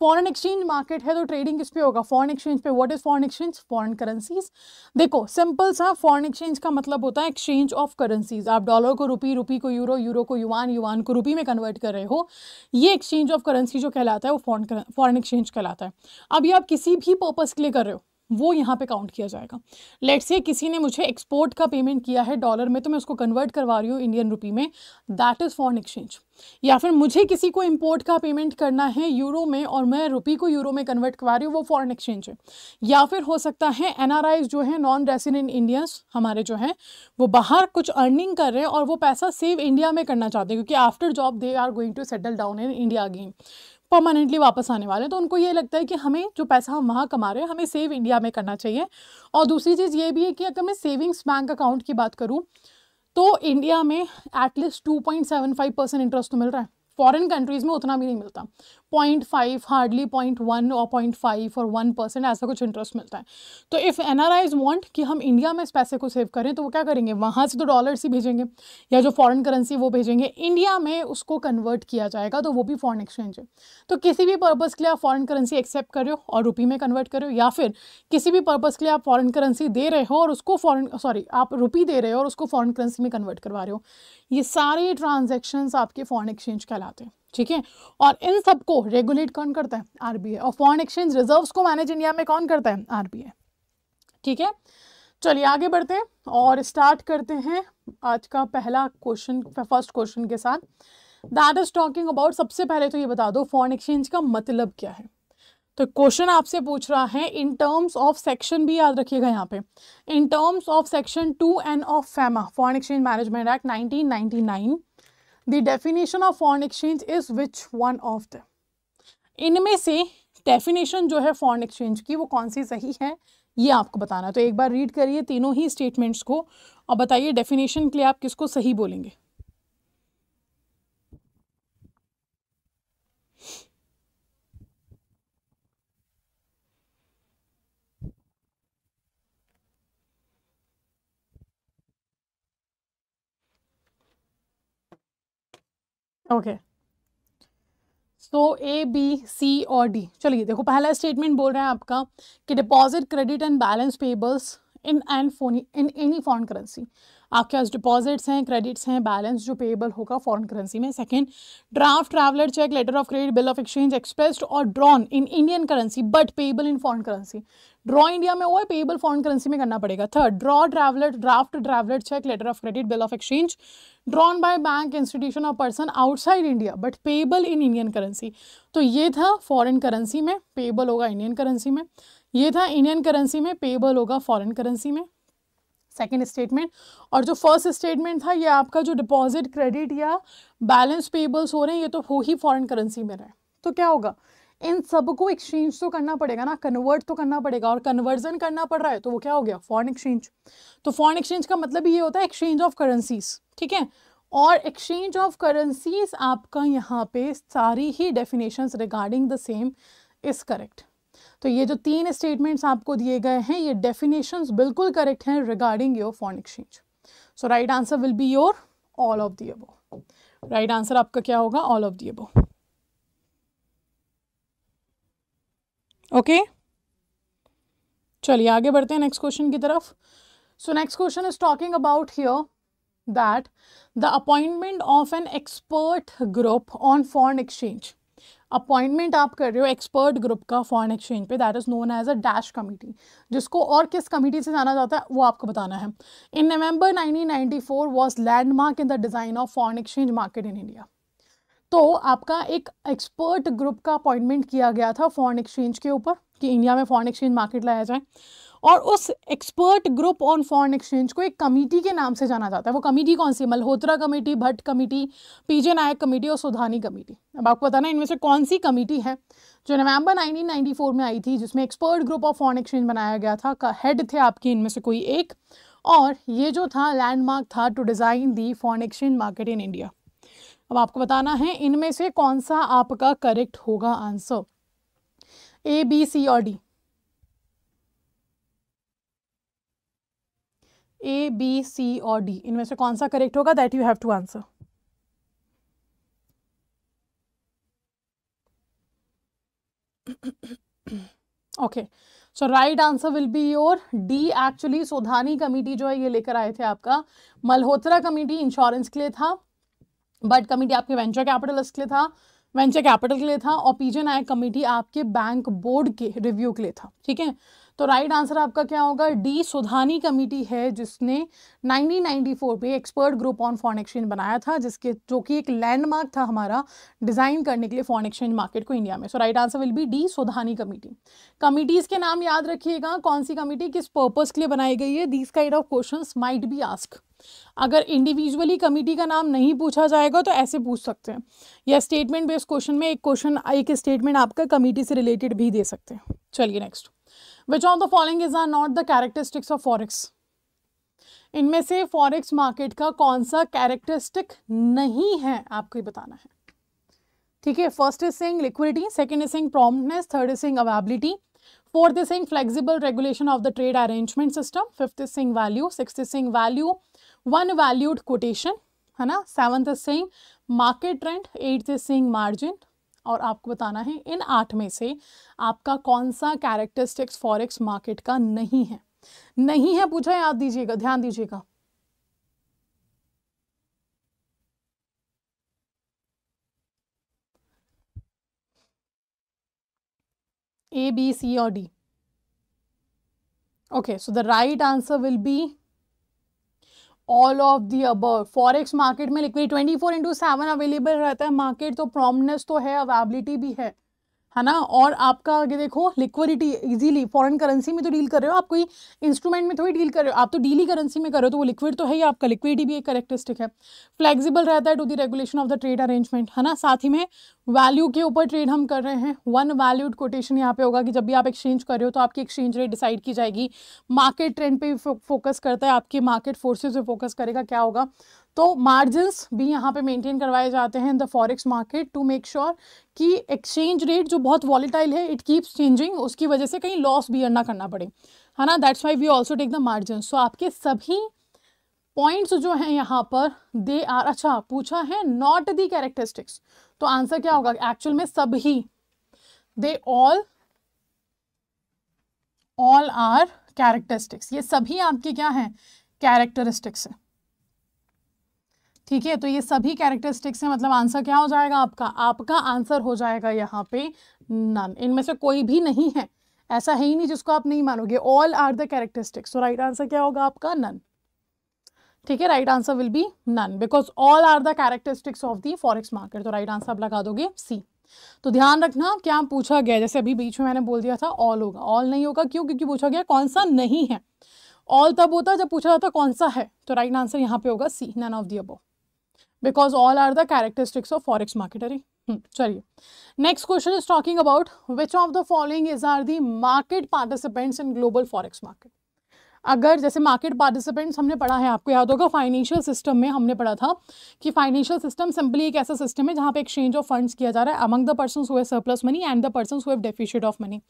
फॉरेन एक्सचेंज मार्केट है तो ट्रेडिंग किस पे होगा? फॉरेन एक्सचेंज पे। What is foreign exchange? Foreign currencies. देखो सिंपल सा, फॉरेन एक्सचेंज का मतलब होता है एक्सचेंज ऑफ करेंसीज। आप डॉलर को रुपी, रुपी को यूरो, यूरो को युआन, युआन को रुपी में कन्वर्ट कर रहे हो, ये एक्सचेंज ऑफ करेंसी जो कहलाता है वो फॉरेन एक्सचेंज कहलाता है। अब ये आप किसी भी पर्पस के लिए कर रहे हो वो यहाँ पे काउंट किया जाएगा। लेट्स से किसी ने मुझे एक्सपोर्ट का पेमेंट किया है डॉलर में, तो मैं उसको कन्वर्ट करवा रही हूँ इंडियन रुपी में, दैट इज़ फॉरेन एक्सचेंज। या फिर मुझे किसी को इंपोर्ट का पेमेंट करना है यूरो में और मैं रुपी को यूरो में कन्वर्ट करवा रही हूँ, वो फॉरेन एक्सचेंज है। या फिर हो सकता है NRIs जो है, नॉन रेसिडेंट इंडियंस हमारे जो हैं, वो बाहर कुछ अर्निंग कर रहे हैं और वो पैसा सेव इंडिया में करना चाहते हैं, क्योंकि after job they are going to settle down in India again, permanently वापस आने वाले हैं। तो उनको ये लगता है कि हमें जो पैसा हम वहाँ कमा रहे हैं हमें सेव इंडिया में करना चाहिए। और दूसरी चीज़ ये भी है कि अगर मैं सेविंग्स बैंक अकाउंट की बात करूँ तो इंडिया में एटलीस्ट 2.75% इंटरेस्ट तो मिल रहा है। फॉरेन कंट्रीज़ में उतना भी नहीं मिलता, 0.5, हार्डली 0.1 और 0.5 और 1% ऐसा कुछ इंटरेस्ट मिलता है। तो इफ़ NRIs वांट कि हम इंडिया में इस पैसे को सेव करें तो वो क्या करेंगे? वहाँ से तो डॉलर्स ही भेजेंगे या जो फॉरेन करेंसी वो भेजेंगे, इंडिया में उसको कन्वर्ट किया जाएगा, तो वो भी फॉरेन एक्सचेंज है। तो किसी भी पर्पज़ के लिए आप फॉरेन करेंसी एक्सेप्ट कर रहे हो और रुपी में कन्वर्ट कर रहे हो, या फिर किसी भी पर्पज़ के लिए आप फॉरेन करेंसी दे रहे हो और उसको आप रुपी दे रहे हो और उसको फॉरेन करेंसी में कन्वर्ट करवा रहे हो, ये सारे ट्रांजेक्शन्स आपके फॉरेन एक्सचेंज कहलाते हैं। ठीक है, और इन सबको रेगुलेट कौन करता है? RBI। और फॉरेन एक्सचेंज रिजर्व्स को मैनेज इंडिया में कौन करता है? RBI। ठीक है, चलिए आगे बढ़ते हैं और स्टार्ट करते हैं आज का पहला क्वेश्चन, फर्स्ट क्वेश्चन के साथ। दैट इज टॉकिंग अबाउट, सबसे पहले तो ये बता दो फॉरेन एक्सचेंज का मतलब क्या है। तो क्वेश्चन आपसे पूछ रहा है इन टर्म्स ऑफ सेक्शन भी याद रखिएगा यहाँ पे, in terms of section 2N of FEMA foreign exchange management act 1999, the definition of foreign exchange is which one of the, इनमें से डेफिनेशन जो है फॉरेन एक्सचेंज की वो कौन सी सही है, ये आपको बताना है। तो एक बार रीड करिए तीनों ही स्टेटमेंट्स को और बताइए डेफिनेशन के लिए आप किसको सही बोलेंगे। ओके, सो ए बी सी और डी। चलिए देखो, पहला स्टेटमेंट बोल रहा है आपका कि deposit credit and balance payables in any foreign currency, आपके पास डिपॉजिट्स हैं, क्रेडिट्स हैं, बैलेंस जो पेबल होगा फॉरेन करेंसी में। Second, draft, traveller cheque, letter of credit, bill of exchange expressed और drawn in Indian currency but payable in foreign currency, draw India में हुआ है, पेबल फॉरेन करेंसी में करना पड़ेगा। Third, draw, traveller, draft, traveller cheque, letter of credit, bill of exchange drawn by bank, institution और person outside India but payable in Indian currency. तो ये था फॉरेन करेंसी में, पेबल होगा इंडियन करेंसी में। ये था इंडियन करेंसी में, पेबल होगा फॉरेन करेंसी में, सेकेंड स्टेटमेंट। और जो फर्स्ट स्टेटमेंट था ये आपका जो डिपॉजिट, क्रेडिट या बैलेंस पेबल्स हो रहे हैं ये तो हो ही फॉरेन करेंसी में रहे, तो क्या होगा, इन सबको एक्सचेंज तो करना पड़ेगा ना, कन्वर्ट तो करना पड़ेगा, और कन्वर्जन करना पड़ रहा है तो वो क्या हो गया, फॉरेन एक्सचेंज। तो फॉरेन एक्सचेंज का मतलब ये होता है एक्सचेंज ऑफ करेंसीज, ठीक है। और एक्सचेंज ऑफ करेंसीज आपका यहाँ पे सारी ही definitions regarding the same is correct. तो ये जो तीन स्टेटमेंट्स आपको दिए गए हैं ये डेफिनेशंस बिल्कुल करेक्ट हैं regarding your foreign exchange. So right answer will be your all of the above. Right answer आपका क्या होगा, all of the above. Okay, चलिए आगे बढ़ते हैं नेक्स्ट क्वेश्चन की तरफ। So next question is talking about here that the appointment of an expert group on foreign exchange, appointment आप कर रहे हो एक्सपर्ट ग्रुप का फॉरेन एक्सचेंज पे, that is known as a dash committee, जिसको और किस कमिटी से जाना जाता है वो आपको बताना है। इन नवंबर 1994 was landmark in the design of foreign exchange market in India. तो आपका एक एक्सपर्ट ग्रुप का अपॉइंटमेंट किया गया था फॉरेन एक्सचेंज के ऊपर कि इंडिया में फॉरेन एक्सचेंज मार्केट लाया जाए, और उस expert group on foreign exchange को एक कमेटी के नाम से जाना जाता है। वो कमेटी कौन सी, मल्होत्रा कमेटी, भट्ट कमेटी, पीजे नायक कमेटी और सुधानी कमेटी। अब आपको बताना इनमें से कौन सी कमेटी है जो नवंबर 1994 में आई थी, जिसमें expert group of foreign exchange बनाया गया था, का हेड थे आपके इनमें से कोई एक, और ये जो था लैंडमार्क था to design the foreign exchange market in India. अब आपको बताना है इनमें से कौन सा आपका करेक्ट होगा आंसर, ए बी सी और डी। ए बी सी और डी, इनमें से कौन सा करेक्ट होगा, that you have to answer. Okay, so right answer will be your D. Actually Sodhani committee जो है ये लेकर आए थे आपका, मल्होत्रा कमेटी इंश्योरेंस के लिए था, बट कमेटी आपके वेंचर कैपिटलिस्ट के लिए था, वेंचर कैपिटल के लिए था, और पीजे नायक कमेटी आपके बैंक बोर्ड के रिव्यू के लिए था, ठीक है। तो राइट आंसर आपका क्या होगा, डी, सुधानी कमेटी है जिसने 1994 पे expert group on foreign exchange बनाया था, जिसके जो कि एक लैंडमार्क था हमारा डिजाइन करने के लिए फॉरेन एक्सचेंज मार्केट को इंडिया में। So right answer will be D, Sodhani committee. Committees के नाम याद रखिएगा, कौन सी कमेटी किस पर्पस के लिए बनाई गई है, these kind of questions might be ask. अगर इंडिविजुअली कमेटी का नाम नहीं पूछा जाएगा तो ऐसे पूछ सकते हैं, या स्टेटमेंट बेस्ड क्वेश्चन में एक स्टेटमेंट आपका कमेटी से रिलेटेड भी दे सकते हैं। चलिए next, which of the following is are not the characteristics of forex, इनमें से फॉरेक्स मार्केट का कौन सा कैरेक्टरिस्टिक नहीं है आपको ही बताना है, ठीक है। First is saying liquidity, second is saying promptness, third is saying availability, fourth is saying flexible regulation of the trade arrangement system, fifth is saying value, sixth is saying value one valued quotation, है ना, seventh is saying market trend, eighth is saying margin, और आपको बताना है इन 8 में से आपका कौन सा कैरेक्टरिस्टिक्स फॉरेक्स मार्केट का नहीं है। नहीं है पूछा, याद दीजिएगा, ध्यान दीजिएगा। ए बी सी और D. Okay, so the right answer will be all of the above. Forex market में लिक्विड 24/7 अवेलेबल रहता है मार्केट, तो प्रॉम्प्टनेस तो है, अवेलेबिलिटी भी है ना। और आपका आगे देखो लिक्विडिटी इजीली, फॉरेन करेंसी में तो डील कर रहे हो आप, कोई इंस्ट्रूमेंट में थोड़ी डील कर रहे हो आप, तो डीली करेंसी में कर रहे हो, तो वो लिक्विड तो है ही आपका, लिक्विडिटी भी एक करेक्टरिस्टिक है। फ्लेक्सिबल रहता है to the regulation of the trade arrangement, है ना। साथ ही में वैल्यू के ऊपर ट्रेड हम कर रहे हैं, वन वैल्यूड कोटेशन यहाँ पे होगा कि जब भी आप एक्सचेंज कर रहे हो तो आपकी एक्सचेंज रेट डिसाइड की जाएगी। मार्केट ट्रेंड पे फोकस करता है, आपके मार्केट फोर्सेज पे फोकस करेगा, क्या होगा, तो मार्जिन्स भी यहाँ पे मेंटेन करवाए जाते हैं in the forex market to make sure कि एक्सचेंज रेट जो बहुत वॉलेटाइल है, इट कीप्स चेंजिंग, उसकी वजह से कहीं लॉस भी ना करना पड़े, है ना। That's why we also take the margin. So आपके सभी पॉइंट्स जो हैं यहाँ पर दे आर, अच्छा पूछा है नॉट दी कैरेक्टरिस्टिक्स, तो आंसर क्या होगा एक्चुअल में, सभी, दे ऑल आर कैरेक्टरिस्टिक्स, ये सभी आपके क्या हैं, कैरेक्टरिस्टिक्स है, ठीक है। तो ये सभी कैरेक्टरिस्टिक्स हैं, मतलब आंसर क्या हो जाएगा आपका, आपका आंसर हो जाएगा यहाँ पे नन, इनमें से कोई भी नहीं है, ऐसा है ही नहीं जिसको आप नहीं मानोगे, ऑल आर द कैरेक्टरिस्टिक्स। तो राइट आंसर क्या होगा आपका, नन, ठीक है। Right answer will be none because all are the characteristics of the forex market. तो राइट आंसर आप लगा दोगे सी। तो ध्यान रखना क्या पूछा गया, जैसे अभी बीच में मैंने बोल दिया था ऑल होगा, ऑल नहीं होगा, क्यों, क्योंकि पूछा गया कौन सा नहीं है, ऑल तब होता जब पूछा जाता कौन सा है। तो राइट आंसर यहाँ पे होगा C, none of the above, because all are the characteristics of forex market। अरे चलिए, next question is talking about which of the following is are the market participants in global forex market। अगर जैसे market participants हमने पढ़ा है, आपको याद होगा फाइनेंशियल सिस्टम में हमने पढ़ा था कि फाइनेंशियल सिस्टम सिंपली एक ऐसा सिस्टम है जहां पे एक्सचेंज ऑफ फंड्स किया जा रहा है among the persons who have surplus money and the persons who have deficit of money,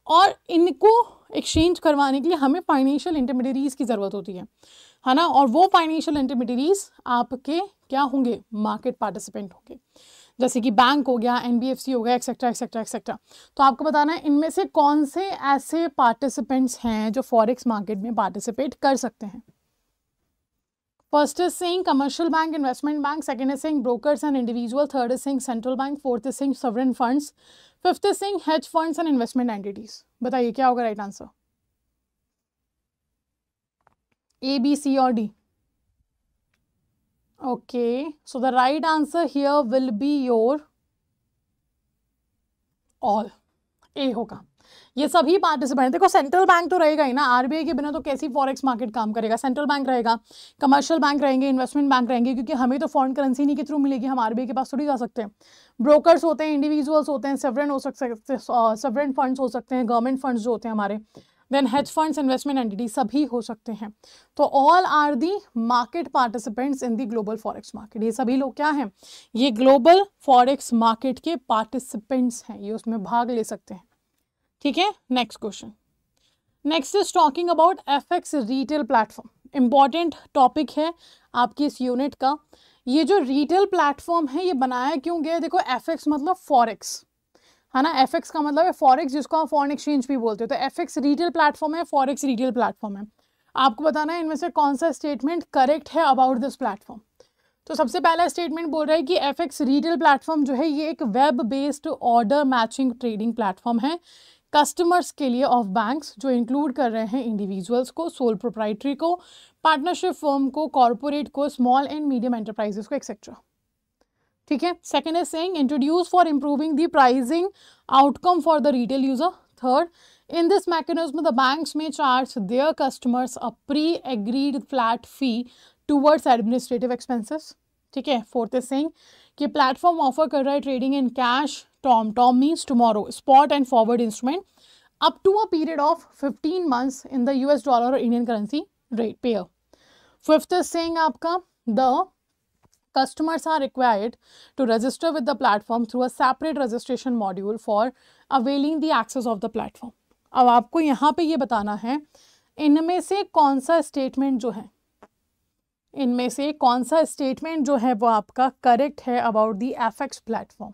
और इनको एक्सचेंज करवाने के लिए हमें फाइनेंशियल इंटरमीडियरीज की ज़रूरत होती है ना। और वो फाइनेंशियल इंटरमीडियरीज आपके क्या होंगे, मार्केट पार्टिसिपेंट होंगे, जैसे कि बैंक हो गया, एनबीएफसी हो गया, एक्सेट्रा एक्सेट्रा एक्सेट्रा। तो आपको बताना है इनमें से कौन से ऐसे पार्टिसिपेंट्स हैं जो फॉरेक्स मार्केट में पार्टिसिपेट कर सकते हैं। First is saying commercial bank, investment bank, second is saying brokers and individual, third is saying central bank, fourth is saying sovereign funds, fifth is saying hedge funds and investment entities. बताइए क्या होगा right answer, A B C और D. Okay, so the right answer here will be your all, A होगा। ये सभी participant, देखो central bank तो रहेगा ही ना, आरबीआई के बिना तो कैसी फॉरेक्स मार्केट काम करेगा, सेंट्रल बैंक रहेगा, कमर्शियल बैंक रहेंगे, इन्वेस्टमेंट बैंक रहेंगे, क्योंकि हमें तो फॉरेन करेंसी नहीं के थ्रू मिलेगी, हम आरबीआई के पास थोड़ी जा सकते हैं। ब्रोकर्स होते हैं, इंडिविजुअल्स होते हैं, सॉवरेन हो सकते हैं, सॉवरेन फंड्स हो सकते हैं, गवर्नमेंट फंड्स जो होते हैं हमारे, then hedge funds, investment entity, सभी हो सकते हैं। तो all are the market participants in the global forex market, ये सभी लोग क्या हैं, ये ग्लोबल फॉरेक्स मार्केट के पार्टिसिपेंट्स हैं, ये उसमें भाग ले सकते हैं, ठीक है। Next question, next is talking about FX retail platform, important topic है आपकी इस यूनिट का। ये जो रिटेल प्लेटफॉर्म है ये बनाया क्यों गया, देखो एफएक्स मतलब फॉरेक्स, है ना, एफएक्स का मतलब है फॉरेक्स, जिसको आप फॉरेन एक्सचेंज भी बोलते हो, तो एफएक्स रिटेल प्लेटफॉर्म है, फॉरेक्स रिटेल प्लेटफॉर्म है। आपको बताना है इनमें से कौन सा स्टेटमेंट करेक्ट है अबाउट दिस प्लेटफॉर्म। तो सबसे पहला स्टेटमेंट बोल रहा है कि एफएक्स रिटेल प्लेटफॉर्म जो है ये एक web based order matching trading platform है कस्टमर्स के लिए ऑफ बैंक्स, जो इंक्लूड कर रहे हैं इंडिविजुअल्स को, सोल प्रोप्राइटरी को, पार्टनरशिप फर्म को, कॉर्पोरेट को, स्मॉल एंड मीडियम एंटरप्राइजेस को, एक्सेट्रा, ठीक है। Second is saying introduce for improving the pricing outcome for the retail user. Third, in this mechanism the banks may charge their customers a pre-agreed flat fee towards administrative expenses, ठीक है। Fourth is saying कि platform offer कर रहा है trading in cash, Tom means tomorrow, spot and forward instrument up to a period of 15 months in the US dollar और Indian currency rate pair. Fifth is saying आपका the customers are required to register with the platform through a separate registration module for availing the access of the platform। अब आपको यहाँ पे ये बताना है इनमें से कौन सा स्टेटमेंट जो है, इनमें से कौन सा स्टेटमेंट जो है वो आपका करेक्ट है about the FX platform.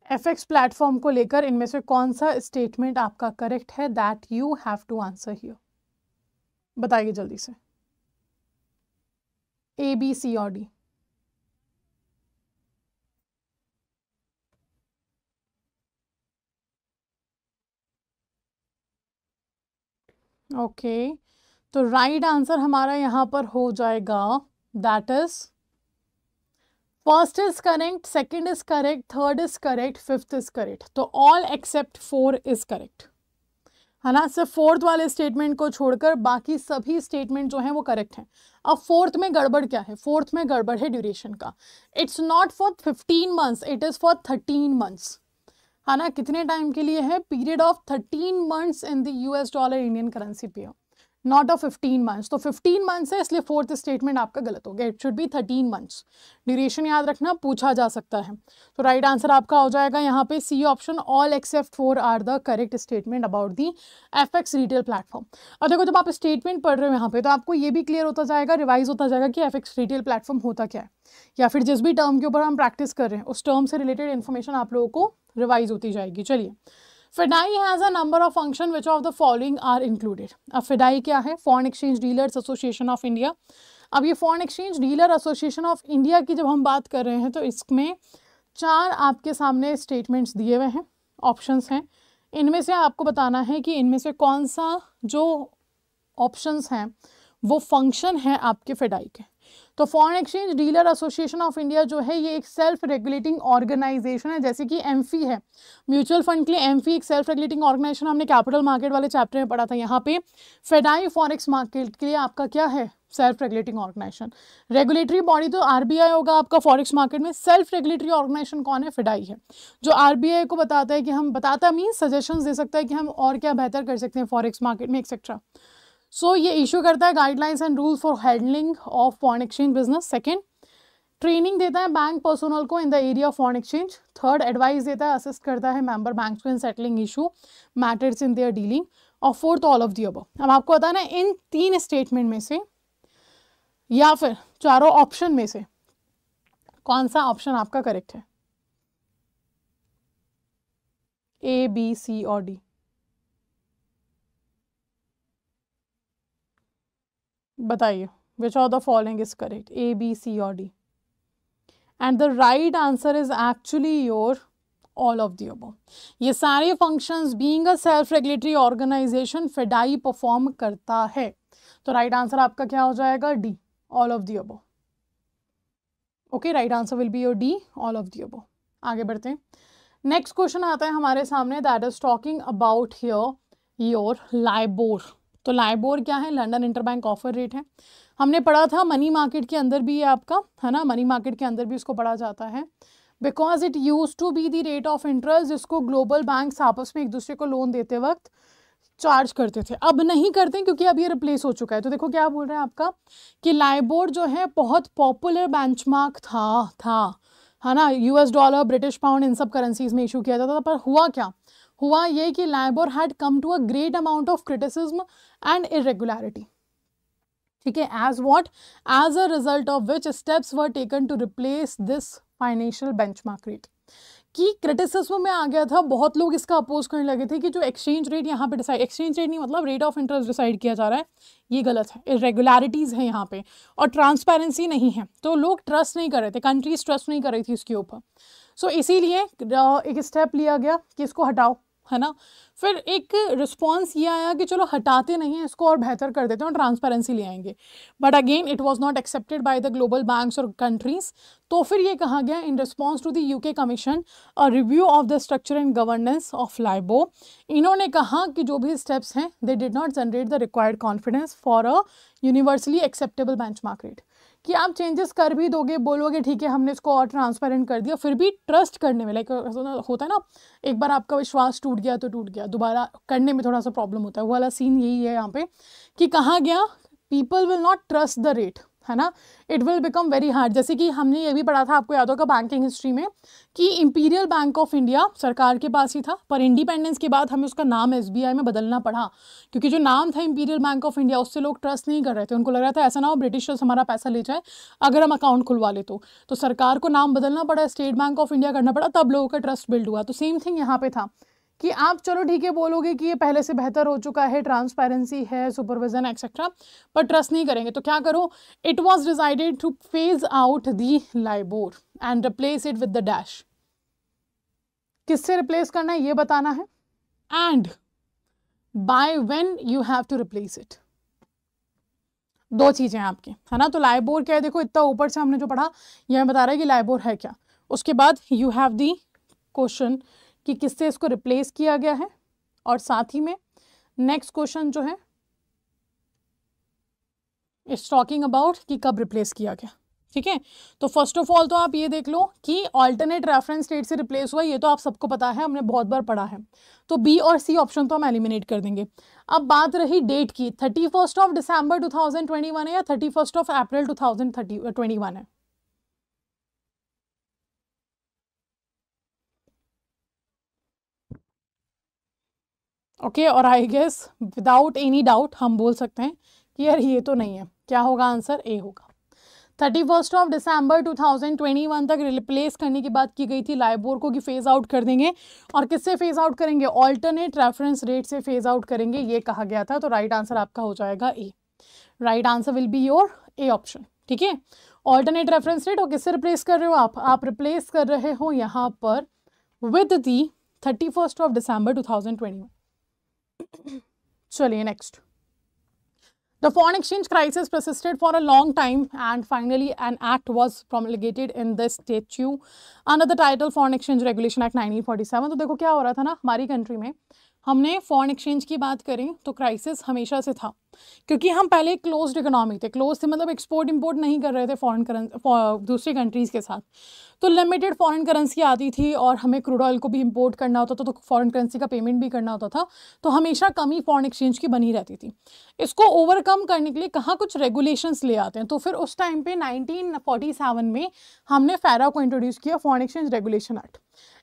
FX platform को लेकर इनमें से कौन सा स्टेटमेंट आपका करेक्ट है, that you have to answer here. बताइए जल्दी से, ए बी सी और डी। ओके, तो राइट आंसर हमारा यहाँ पर हो जाएगा, that is first is correct, second is correct, third is correct, fifth is correct. तो ऑल एक्सेप्ट 4 इज करेक्ट, है ना। सिर्फ फोर्थ वाले स्टेटमेंट को छोड़कर बाकी सभी स्टेटमेंट जो हैं वो करेक्ट हैं। अब फोर्थ में गड़बड़ क्या है? फोर्थ में गड़बड़ है ड्यूरेशन का। It's not for 15 months, it is for 13 months, है ना। कितने टाइम के लिए है? Period of 13 months in the US dollar Indian currency pair, not of 15 months. तो 15 मंथ्स है, इसलिए फोर्थ स्टेटमेंट आपका गलत हो गया। It should be 13 months. Duration याद रखना, पूछा जा सकता है। तो राइट आंसर आपका हो जाएगा यहाँ पे C option, all except 4 are the correct statement about the FX retail platform. और देखो जब आप स्टेटमेंट पढ़ रहे हो यहाँ पे तो आपको ये भी क्लियर होता जाएगा, रिवाइज होता जाएगा कि एफएक्स रिटेल प्लेटफॉर्म होता क्या है, या फिर जिस भी टर्म के ऊपर हम प्रैक्टिस कर रहे हैं उस टर्म से रिलेटेड इन्फॉर्मेशन आप लोगों को रिवाइज होती जाएगी। चलिए, FDI has a number of function, which of the following are included? अब FDI क्या है? Foreign exchange dealers association of India. अब ये foreign exchange dealer association of India की जब हम बात कर रहे हैं तो इसमें 4 आपके सामने स्टेटमेंट्स दिए हुए हैं, ऑप्शंस हैं। इनमें से आपको बताना है कि इनमें से कौन सा जो ऑप्शंस हैं वो फंक्शन है आपके FDI के। तो foreign exchange dealer association of India जो है ये एक सेल्फ रेगुलेटिंग ऑर्गेनाइजेशन है, जैसे कि एमफी है म्यूचुअल फंड के लिए। एमफी एक सेल्फ रेगुलेटिंग ऑर्गेनाइजेशन, हमने कैपिटल मार्केट वाले चैप्टर में पढ़ा था। यहाँ पे FDI फॉरेक्स मार्केट के लिए आपका क्या है? Self regulating organization. Regulatory body तो आरबीआई होगा आपका फॉरेक्स मार्केट में। सेल्फ रेगुलेटरी ऑर्गेनाइजेशन कौन है? FDI है, जो आरबीआई को बताता है कि हम बताता मीन्स सजेशंस दे सकता है कि हम और क्या बेहतर कर सकते हैं फॉरेक्स मार्केट में, एक्सेट्रा। सो ये इशू करता है guidelines and rules for handling of foreign exchange business. Second, training देता है बैंक पर्सनल को in the area of foreign exchange. Third, advice देता है, असिस्ट करता है मेंबर बैंक्स को in settling issue matters in their dealing. और fourth, all of the above. अब आपको बताना है इन 3 स्टेटमेंट में से या फिर चारों ऑप्शन में से कौन सा ऑप्शन आपका करेक्ट है? ए, बी, सी और डी। बताइए, which of the following is correct? A, B, C और D. And the right answer is actually your all of the above. ये सारे functions being a self regulatory organization FDI perform करता है। तो right answer आपका क्या हो जाएगा? D, all of the above. Okay, right answer will be your D, all of the above. आगे बढ़ते हैं। नेक्स्ट क्वेश्चन आता है हमारे सामने, that is talking about here your LIBOR. तो लाइबोर क्या है? लंदन इंटरबैंक ऑफर रेट है। हमने पढ़ा था मनी मार्केट के अंदर भी ये आपका, है ना, मनी मार्केट के अंदर भी इसको पढ़ा जाता है, because it use to be the rate of interest जिसको ग्लोबल बैंक्स आपस में एक दूसरे को लोन देते वक्त चार्ज करते थे। अब नहीं करते क्योंकि अब ये रिप्लेस हो चुका है। तो देखो क्या बोल रहे हैं आपका कि लाइबोर जो है बहुत पॉपुलर बेंचमार्क था, है ना। यूएस डॉलर, ब्रिटिश पाउंड, इन सब करेंसीज में इशू किया जाता था। पर हुआ क्या? हुआ ये कि LIBOR had come to a great amount of criticism and irregularity. ठीक है, as what? As a result of which steps were taken to replace this financial benchmark rate. कि क्रिटिसिज्म में आ गया था, बहुत लोग इसका अपोज करने लगे थे कि जो एक्सचेंज रेट यहाँ पे डिसाइड, एक्सचेंज रेट नहीं मतलब रेट ऑफ इंटरेस्ट डिसाइड किया जा रहा है, ये गलत है, इरेगुलरिटीज़ है यहाँ पे और ट्रांसपेरेंसी नहीं है। तो लोग ट्रस्ट नहीं कर रहे थे, कंट्रीज ट्रस्ट नहीं कर रही थी इसके ऊपर। सो इसीलिए एक स्टेप लिया गया कि इसको हटाओ, है ना। फिर एक रिस्पॉन्स ये आया कि चलो हटाते नहीं हैं इसको और बेहतर कर देते हैं और ट्रांसपेरेंसी ले आएंगे। But again it was not accepted by the global banks और कंट्रीज। तो फिर ये कहा गया in response to the UK commission a review of the structure and governance of LIBOR. इन्होंने कहा कि जो भी स्टेप्स हैं they did not generate the required confidence for a universally acceptable benchmark rate. कि आप चेंजेस कर भी दोगे, बोलोगे ठीक है हमने इसको और ट्रांसपेरेंट कर दिया, फिर भी ट्रस्ट करने में लाइक होता है ना, एक बार आपका विश्वास टूट गया तो टूट गया, दोबारा करने में थोड़ा सा प्रॉब्लम होता है। वो वाला सीन यही है यहाँ पे कि कहा गया people will not trust the rate, है ना, it will become very hard. जैसे कि हमने ये भी पढ़ा था, आपको याद होगा बैंकिंग हिस्ट्री में, कि इंपीरियल बैंक ऑफ इंडिया सरकार के पास ही था, पर इंडिपेंडेंस के बाद हमें उसका नाम SBI में बदलना पड़ा, क्योंकि जो नाम था इंपीरियल बैंक ऑफ इंडिया उससे लोग ट्रस्ट नहीं कर रहे थे। उनको लग रहा था ऐसा ना हो ब्रिटिशर्स हमारा पैसा ले जाए अगर हम अकाउंट खुलवा ले तो सरकार को नाम बदलना पड़ा, स्टेट बैंक ऑफ इंडिया करना पड़ा, तब लोगों का ट्रस्ट बिल्ड हुआ। तो सेम थिंग यहाँ पे था कि आप चलो ठीक है बोलोगे कि ये पहले से बेहतर हो चुका है, ट्रांसपेरेंसी है, सुपरविजन एक्सेट्रा, पर ट्रस्ट नहीं करेंगे। तो क्या करो, it was decided to phase out the LIBOR and replace it with the dash. किससे रिप्लेस करना है ये बताना है, and by when you have to replace it. दो चीज़ें हैं आपकी, है ना। तो लाइबोर क्या है, देखो इतना ऊपर से हमने जो पढ़ा यह बता रहा है कि लाइबोर है क्या। उसके बाद यू हैव दी क्वेश्चन कि किससे इसको रिप्लेस किया गया है, और साथ ही में नेक्स्ट क्वेश्चन जो है इट्स टॉकिंग अबाउट कि कब रिप्लेस किया गया। ठीक है, तो फर्स्ट ऑफ ऑल तो आप ये देख लो कि ऑल्टरनेट रेफरेंस डेट से रिप्लेस हुआ, ये तो आप सबको पता है, हमने बहुत बार पढ़ा है। तो बी और सी ऑप्शन तो हम एलिमिनेट कर देंगे। अब बात रही डेट की, 31 दिसंबर 2021 है या 31 अप्रैल 2021 है। ओके, और I guess without any doubt हम बोल सकते हैं कि यार ये तो नहीं है। क्या होगा आंसर? ए होगा। 31 दिसंबर 2021 तक रिप्लेस करने की बात की गई थी लाइबोर को कि फेज आउट कर देंगे, और किससे फेज आउट करेंगे? ऑल्टरनेट रेफरेंस रेट से फेज आउट करेंगे, ये कहा गया था। तो राइट आंसर आपका हो जाएगा A. Right answer will be your A option. ठीक है, ऑल्टरनेट रेफरेंस रेट, और किससे रिप्लेस कर रहे हो आप रिप्लेस कर रहे हो यहाँ पर विद दी 31 दिसंबर 2021। चलिए next. The foreign exchange crisis persisted for a long time and finally an act was promulgated in this statute under the title Foreign Exchange Regulation Act 1947। तो देखो क्या हो रहा था ना, हमारी कंट्री में हमने फॉरेन एक्सचेंज की बात करें तो क्राइसिस हमेशा से था, क्योंकि हम पहले क्लोज्ड इकोनॉमी थे। क्लोज थे मतलब एक्सपोर्ट इंपोर्ट नहीं कर रहे थे फॉरेन करेंसी दूसरी कंट्रीज़ के साथ, तो लिमिटेड फॉरेन करेंसी आती थी और हमें क्रूड ऑयल को भी इंपोर्ट करना होता था, तो फॉरेन करेंसी का पेमेंट भी करना होता था, तो हमेशा कमी फॉरेन एक्सचेंज की बनी रहती थी। इसको ओवरकम करने के लिए कहाँ कुछ रेगुलेशंस ले आते हैं, तो फिर उस टाइम पे 1947 में हमने फैरा को इंट्रोड्यूस किया, फॉरेन एक्सचेंज रेगुलेशन एक्ट।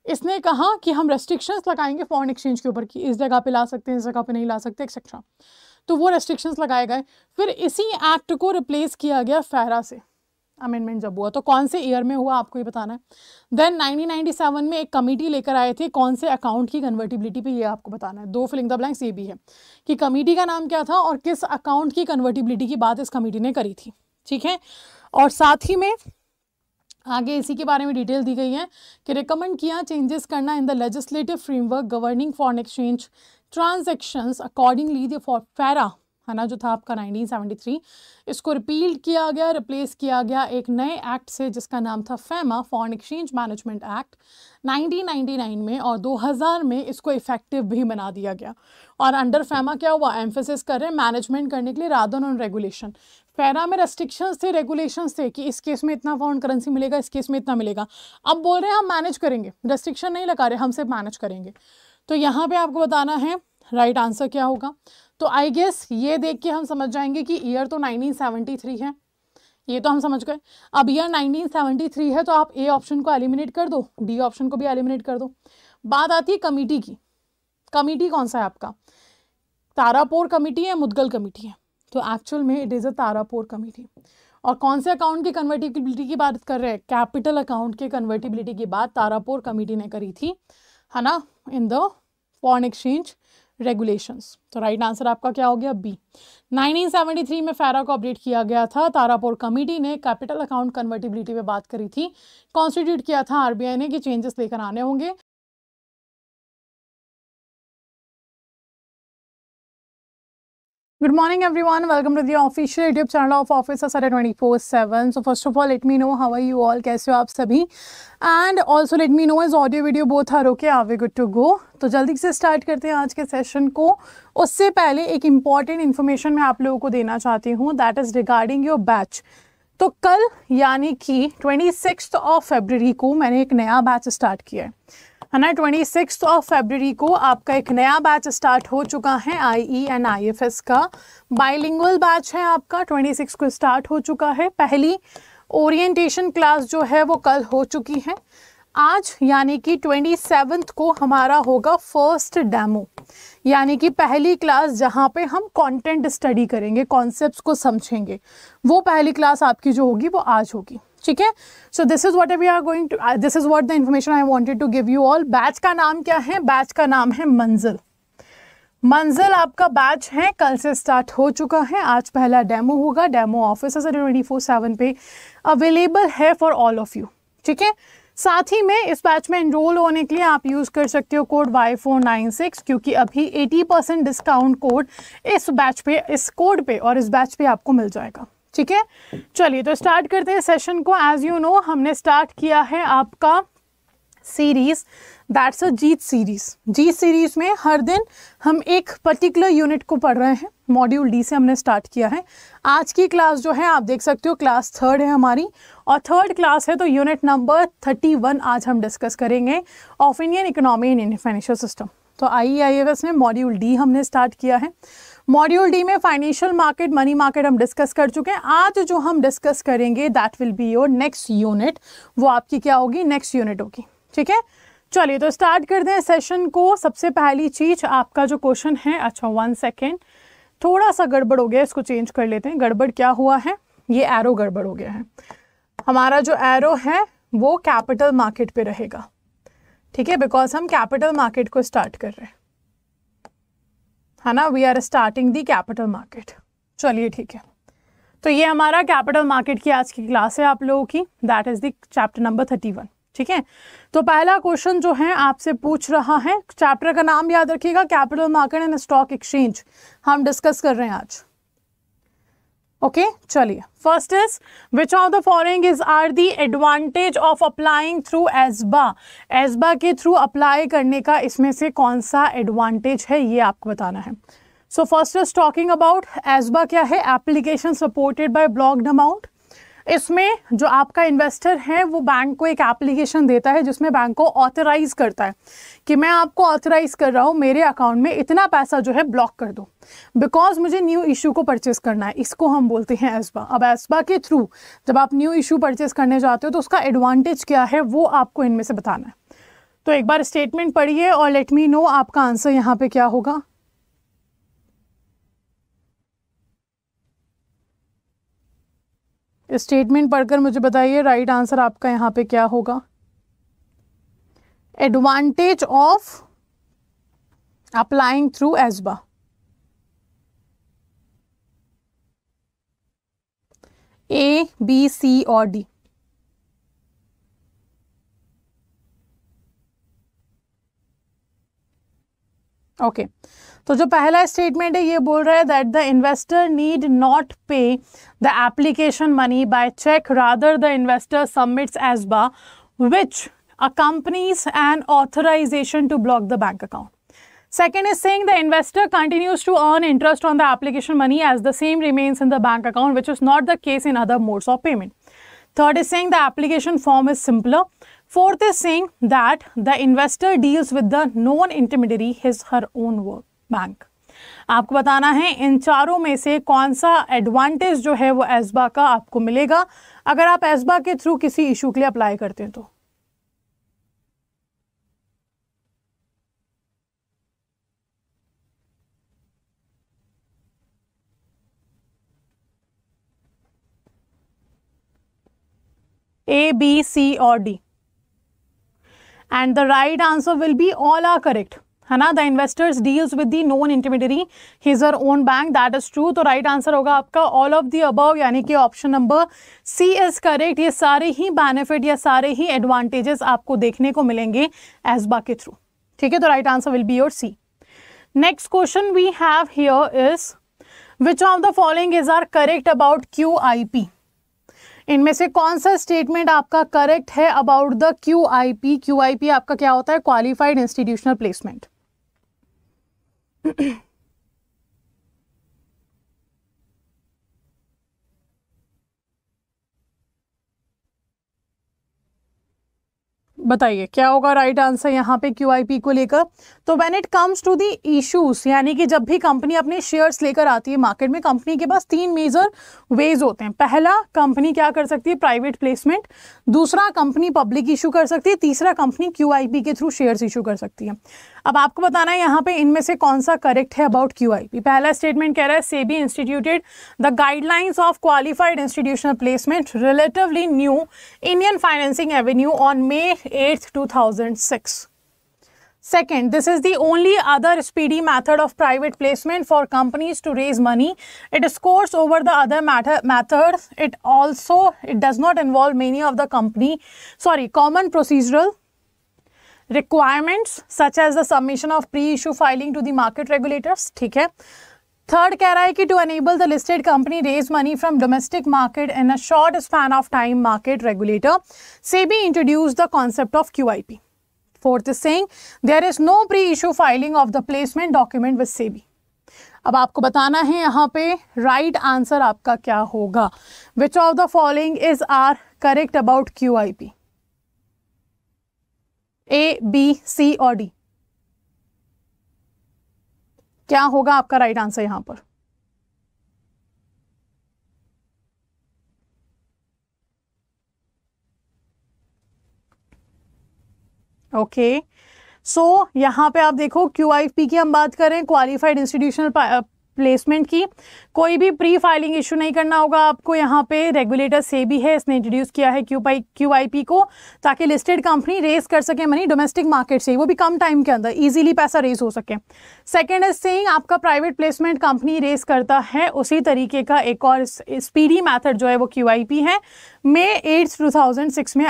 इसने कहा कि हम रेस्ट्रिक्शंस लगाएंगे फॉरेन एक्सचेंज के ऊपर कि इस जगह पे ला सकते हैं, इस जगह पे नहीं ला सकते एक्सेट्रा, तो वो रेस्ट्रिक्शंस लगाए गए। फिर इसी एक्ट को रिप्लेस किया गया फैरा से, अमेंडमेंट जब हुआ, तो कौन से ईयर में हुआ आपको ये बताना है। देन 1997 में एक कमेटी लेकर आए थे, कौन से अकाउंट की कन्वर्टिबिलिटी पे, ये आपको बताना है। दो फिलिंग द ब्लैंक्स ये भी है कि कमेटी का नाम क्या था और किस अकाउंट की कन्वर्टिबिलिटी की बात इस कमेटी ने करी थी। ठीक है, और साथ ही में आगे इसी के बारे में डिटेल दी गई है कि रिकमेंड किया चेंजेस करना in the legislative framework governing foreign exchange transactions accordingly the FERA, है ना, जो था आपका 1973, इसको रिपील किया गया, रिप्लेस किया गया एक नए एक्ट से जिसका नाम था फैमा, फॉरेन एक्सचेंज मैनेजमेंट एक्ट 1999 में, और 2000 में इसको इफेक्टिव भी बना दिया गया। और अंडर फैमा क्या हुआ, एम्फेसिस कर रहे हैं मैनेजमेंट करने के लिए रादर ऑन रेगुलेशन। फैरा में रेस्ट्रिक्शंस थे, रेगुलेशंस थे कि इस केस में इतना फॉरेन करेंसी मिलेगा, इस केस में इतना मिलेगा। अब बोल रहे हैं हम मैनेज करेंगे, रेस्ट्रिक्शन नहीं लगा रहे, हम सिर्फ मैनेज करेंगे। तो यहाँ पे आपको बताना है राइट आंसर क्या होगा। तो आई गेस ये देख के हम समझ जाएंगे कि ईयर तो 1973 है, ये तो हम समझ गए। अब ईयर 1973 है तो आप ए ऑप्शन को एलिमिनेट कर दो, डी ऑप्शन को भी एलिमिनेट कर दो। बात आती है कमिटी की। कमिटी कौन सा है आपका, तारापोर कमिटी है, मुदगल कमिटी है? तो एक्चुअल में it is a Tarapore committee. और कौन से अकाउंट की कन्वर्टिबिलिटी की बात कर रहे हैं, कैपिटल अकाउंट के कन्वर्टिबिलिटी की बात तारापोर कमिटी ने करी थी, है ना, in the foreign exchange regulations. तो राइट आंसर आपका क्या हो गया, बी। 1973 में फैरा को अपडेट किया गया था, तारापोर कमेटी ने कैपिटल अकाउंट कन्वर्टिबिलिटी पे बात करी थी, कॉन्स्टिट्यूट किया था आरबीआई ने कि चेंजेस लेकर आने होंगे। Good morning everyone, welcome to the official YouTube channel of Officer Sada 24/7. So first of all let me know how are you all, कैसे हो आप सभी, and also let me know is audio video both are okay, are we good to go? तो जल्दी से start करते हैं आज के सेशन को। उससे पहले एक इम्पॉर्टेंट इन्फॉर्मेशन मैं आप लोगों को देना चाहती हूँ, that is regarding your batch. तो कल यानी कि 26 फरवरी को मैंने एक नया बैच स्टार्ट किया है ना। 26 फरवरी को आपका एक नया बैच स्टार्ट हो चुका है, IE एंड IFS का बाइलिंगुअल बैच है आपका। 26 को स्टार्ट हो चुका है। पहली ओरिएंटेशन क्लास जो है वो कल हो चुकी है। आज यानी कि 27 को हमारा होगा फर्स्ट डेमो, यानी कि पहली क्लास जहाँ पे हम कंटेंट स्टडी करेंगे, कॉन्सेप्ट्स को समझेंगे, वो पहली क्लास आपकी जो होगी वो आज होगी। ठीक है, so this is what we are going to, this is what the information I wanted to give you all. Batch का नाम क्या है, बैच का नाम है मंजिल। मंजिल आपका बैच है, कल से स्टार्ट हो चुका है। आज पहला डेमो होगा, डेमो ऑफिसर 24/7 पे अवेलेबल है फॉर ऑल ऑफ यू। ठीक है, साथ ही में इस बैच में एनरोल होने के लिए आप यूज़ कर सकते हो कोड Y496, क्योंकि अभी 80% डिस्काउंट कोड इस बैच पे, इस कोड पे और इस बैच पे आपको मिल जाएगा। ठीक है, चलिए तो स्टार्ट करते हैं सेशन को। एज यू नो हमने स्टार्ट किया है आपका series, that's a Jeet series. Jeet series में हर दिन हम एक पर्टिकुलर यूनिट को पढ़ रहे हैं। मॉड्यूल डी से हमने स्टार्ट किया है। आज की क्लास जो है आप देख सकते हो क्लास 3 है हमारी, और 3rd क्लास है, तो यूनिट नंबर 31 आज हम डिस्कस करेंगे of Indian economy and Indian financial system. तो IEIFS में मॉड्यूल डी हमने स्टार्ट किया है। मॉड्यूल डी में फाइनेंशियल मार्केट, मनी मार्केट हम डिस्कस कर चुके हैं। आज जो हम डिस्कस करेंगे that will be your next unit, वो आपकी क्या होगी, नेक्स्ट यूनिट होगी। ठीक है, चलिए तो स्टार्ट करते हैं सेशन को। सबसे पहली चीज आपका जो क्वेश्चन है, अच्छा 1 सेकेंड, थोड़ा सा गड़बड़ हो गया, इसको चेंज कर लेते हैं। गड़बड़ क्या हुआ है, ये एरो गड़बड़ हो गया है। हमारा जो एरो है वो कैपिटल मार्केट पे रहेगा। ठीक है, बिकॉज हम कैपिटल मार्केट को स्टार्ट कर रहे हैं, है ना, we are starting the capital market. चलिए ठीक है, तो ये हमारा कैपिटल मार्केट की आज की क्लास है आप लोगों की, that is the chapter number 31। ठीक है, तो पहला क्वेश्चन जो है आपसे पूछ रहा है, चैप्टर का नाम याद रखिएगा, capital market and stock exchange हम डिस्कस कर रहे हैं आज। ओके, चलिए first is which of the following is are the advantage of applying through ASBA. ASBA के थ्रू अप्लाई करने का इसमें से कौन सा एडवांटेज है, ये आपको बताना है। So first is talking about ASBA क्या है, application supported by blocked amount. इसमें जो आपका इन्वेस्टर है वो बैंक को एक एप्लीकेशन देता है जिसमें बैंक को ऑथराइज करता है कि मैं आपको ऑथराइज कर रहा हूँ मेरे अकाउंट में इतना पैसा जो है ब्लॉक कर दो, बिकॉज मुझे न्यू इशू को परचेस करना है। इसको हम बोलते हैं एस्बा। अब एस्बा के थ्रू जब आप न्यू इशू परचेस करने जाते हो तो उसका एडवांटेज क्या है वो आपको इनमें से बताना है। तो एक बार स्टेटमेंट पढ़िए और लेट मी नो आपका आंसर यहाँ पे क्या होगा। स्टेटमेंट पढ़कर मुझे बताइए राइट आंसर आपका यहाँ पे क्या होगा। Advantage of applying through ASBA, A, B, C और D। ओके, तो जो पहला स्टेटमेंट है ये बोल रहा है that the investor need not pay the application money by cheque, rather the investor submits ASBA which accompanies an authorization to block the bank account. Second is saying the investor continues to earn interest on the application money as the same remains in the bank account, which is not the case in other modes of payment. Third is saying the application form is simpler. Fourth is saying that the investor deals with the known intermediary, his her own bank. आपको बताना है इन चारों में से कौन सा advantage जो है वो एस्बा का आपको मिलेगा अगर आप एस्बा के थ्रू किसी इशू के लिए अप्लाई करते हैं तो। A, B, C और D, and the right answer will be all are correct, है ना। The investors deals with the known intermediary, his or own bank, that is true। तो right answer होगा आपका all of the above, यानी कि option number C is correct। ये सारे ही benefit या सारे ही एडवांटेजेस आपको देखने को मिलेंगे एस्बा के थ्रू। ठीक है, तो right answer will be your C। Next question we have here is which of the following is are correct about QIP। इनमें से कौन सा स्टेटमेंट आपका करेक्ट है अबाउट द QIP। QIP आपका क्या होता है, क्वालिफाइड इंस्टीट्यूशनल प्लेसमेंट। बताइए क्या होगा राइट आंसर यहाँ पे QIP को लेकर। तो when it comes to the issues, यानी कि जब भी कंपनी अपने शेयर्स लेकर आती है मार्केट में, कंपनी के पास 3 मेजर वेज होते हैं। पहला, कंपनी क्या कर सकती है, प्राइवेट प्लेसमेंट। दूसरा, कंपनी पब्लिक इशू कर सकती है। तीसरा, कंपनी QIP के थ्रू शेयर्स इशू कर सकती है। अब आपको बताना है यहाँ पे इनमें से कौन सा करेक्ट है अबाउट QIP। पहला स्टेटमेंट कह रहा है SEBI instituted the guidelines of qualified institutional placement relatively new Indian financing Avenue on May 8, 2006। Second, this is the only other speedy method of private placement for companies to raise money. It scores over the other methods. It does not involve many of the common procedural requirements such as the submission of pre-issue filing to the market regulators. ठीक है. Third कह रहा है कि to enable the listed company raise money from domestic market in a short span of time, market regulator SEBI introduced the concept of QIP. Fourth is saying there is no pre-issue filing of the placement document with SEBI. अब आपको बताना है यहाँ पे right answer आपका क्या होगा. Which of the following is are correct about QIP? A, B, C और D. क्या होगा आपका राइट आंसर यहाँ पर? ओके सो यहाँ पे आप देखो QIP की हम बात करें, क्वालिफाइड इंस्टीट्यूशनल प्लेसमेंट की. कोई भी प्री फाइलिंग इशू नहीं करना होगा आपको. यहाँ पे रेगुलेटर SEBI है, इसने इंट्रोड्यूस किया है QIP को ताकि लिस्टेड कंपनी रेज कर सके मनी डोमेस्टिक मार्केट से, वो भी कम टाइम के अंदर इजीली पैसा रेज हो सके. सेकंड इज सेइंग आपका प्राइवेट प्लेसमेंट कंपनी रेज करता है उसी तरीके का एक और स्पीडी मेथड जो है वो QIP है. May 8, 2006 में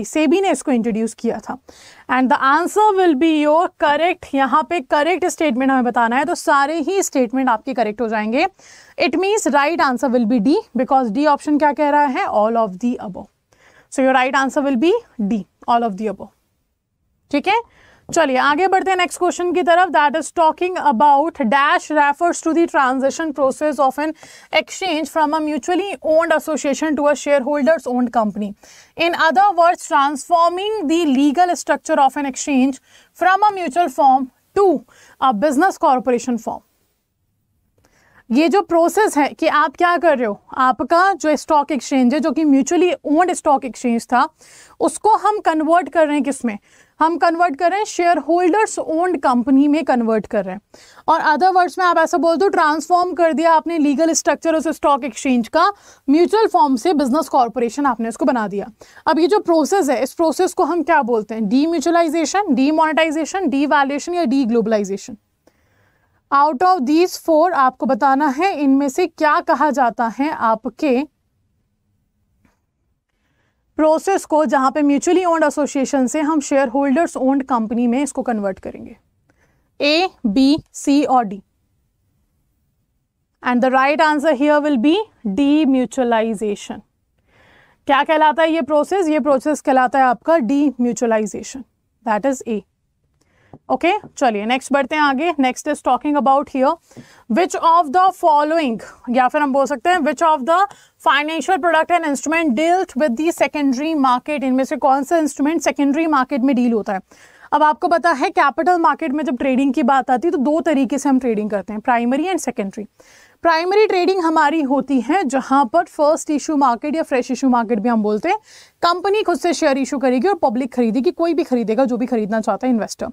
SEBI ने इसको इंट्रोड्यूस किया था. And the answer will be your correct. यहाँ पे करेक्ट स्टेटमेंट हमें बताना है तो सारे ही स्टेटमेंट आपके करेक्ट हो जाएंगे. It means right answer will be D, because D option क्या कह रहा है? All of the above. So your right answer will be D, all of the above. ठीक है, चलिए आगे बढ़ते हैं नेक्स्ट क्वेश्चन की तरफ. That is talking about dash refers to the transition process of an exchange from a mutually owned association to a share holders owned company. In other words, transforming the legal structure of an exchange from a mutual form to a business corporation form. ये जो process है कि आप क्या कर रहे हो, आपका जो स्टॉक एक्सचेंज है जो कि म्यूचुअली ओन्ड स्टॉक एक्सचेंज था, उसको हम कन्वर्ट कर रहे हैं किसमें? हम कन्वर्ट कर रहे हैं शेयर होल्डर्स ओन्ड कंपनी में कन्वर्ट कर रहे हैं. और अदर वर्ड्स में आप ऐसा बोल दो, ट्रांसफॉर्म कर दिया आपने लीगल स्ट्रक्चर उस स्टॉक एक्सचेंज का, म्यूचुअल फॉर्म से बिजनेस कॉर्पोरेशन आपने उसको बना दिया. अब ये जो प्रोसेस है, इस प्रोसेस को हम क्या बोलते हैं? Demutualisation, demonetisation, devaluation या deglobalisation. Out of these 4 आपको बताना है इनमें से क्या कहा जाता है आपके प्रोसेस को जहां पे म्यूचुअली ओन्ड एसोसिएशन से हम शेयर होल्डर्स ओन्ड कंपनी में इसको कन्वर्ट करेंगे. A, B, C और D. And the right answer here will be D mutualisation. क्या कहलाता है ये प्रोसेस? ये प्रोसेस कहलाता है आपका D mutualisation. That is A. Okay, चलिए नेक्स्ट बढ़ते हैं आगे. Next is talking about here which of the following, या फिर हम बोल सकते हैं विच of the financial product and instrument dealt with the secondary market. इनमें से कौन सा इंस्ट्रूमेंट सेकेंडरी मार्केट में डील होता है? अब आपको पता है कैपिटल मार्केट में जब ट्रेडिंग की बात आती है तो 2 तरीके से हम ट्रेडिंग करते हैं, primary and secondary. Primary trading हमारी होती है जहां पर फर्स्ट इशू मार्केट या फ्रेश इशू मार्केट भी हम बोलते हैं, कंपनी खुद से शेयर इशू करेगी और पब्लिक खरीदेगी, कोई भी खरीदेगा जो भी खरीदना चाहता है इन्वेस्टर.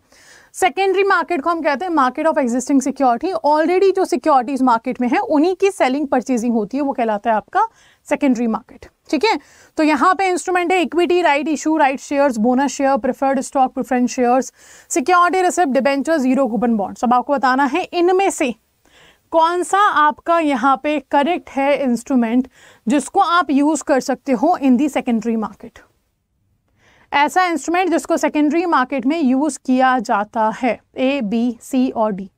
सेकेंडरी मार्केट को हम कहते हैं market of existing security. Already जो सिक्योरिटीज मार्केट में है उन्हीं की सेलिंग परचेजिंग होती है, वो कहलाता है आपका सेकेंडरी मार्केट. ठीक है, तो यहाँ पे इंस्ट्रूमेंट है equity, right issue, right shares, bonus share, preferred stock, preference shares, security receipt, debenture, zero coupon bonds. अब आपको बताना है इनमें से कौन सा आपका यहाँ पे करेक्ट है इंस्ट्रूमेंट जिसको आप यूज कर सकते हो इन दी सेकेंडरी मार्केट. ऐसा इंस्ट्रूमेंट जिसको सेकेंडरी मार्केट में यूज किया जाता है. A, B, C और D.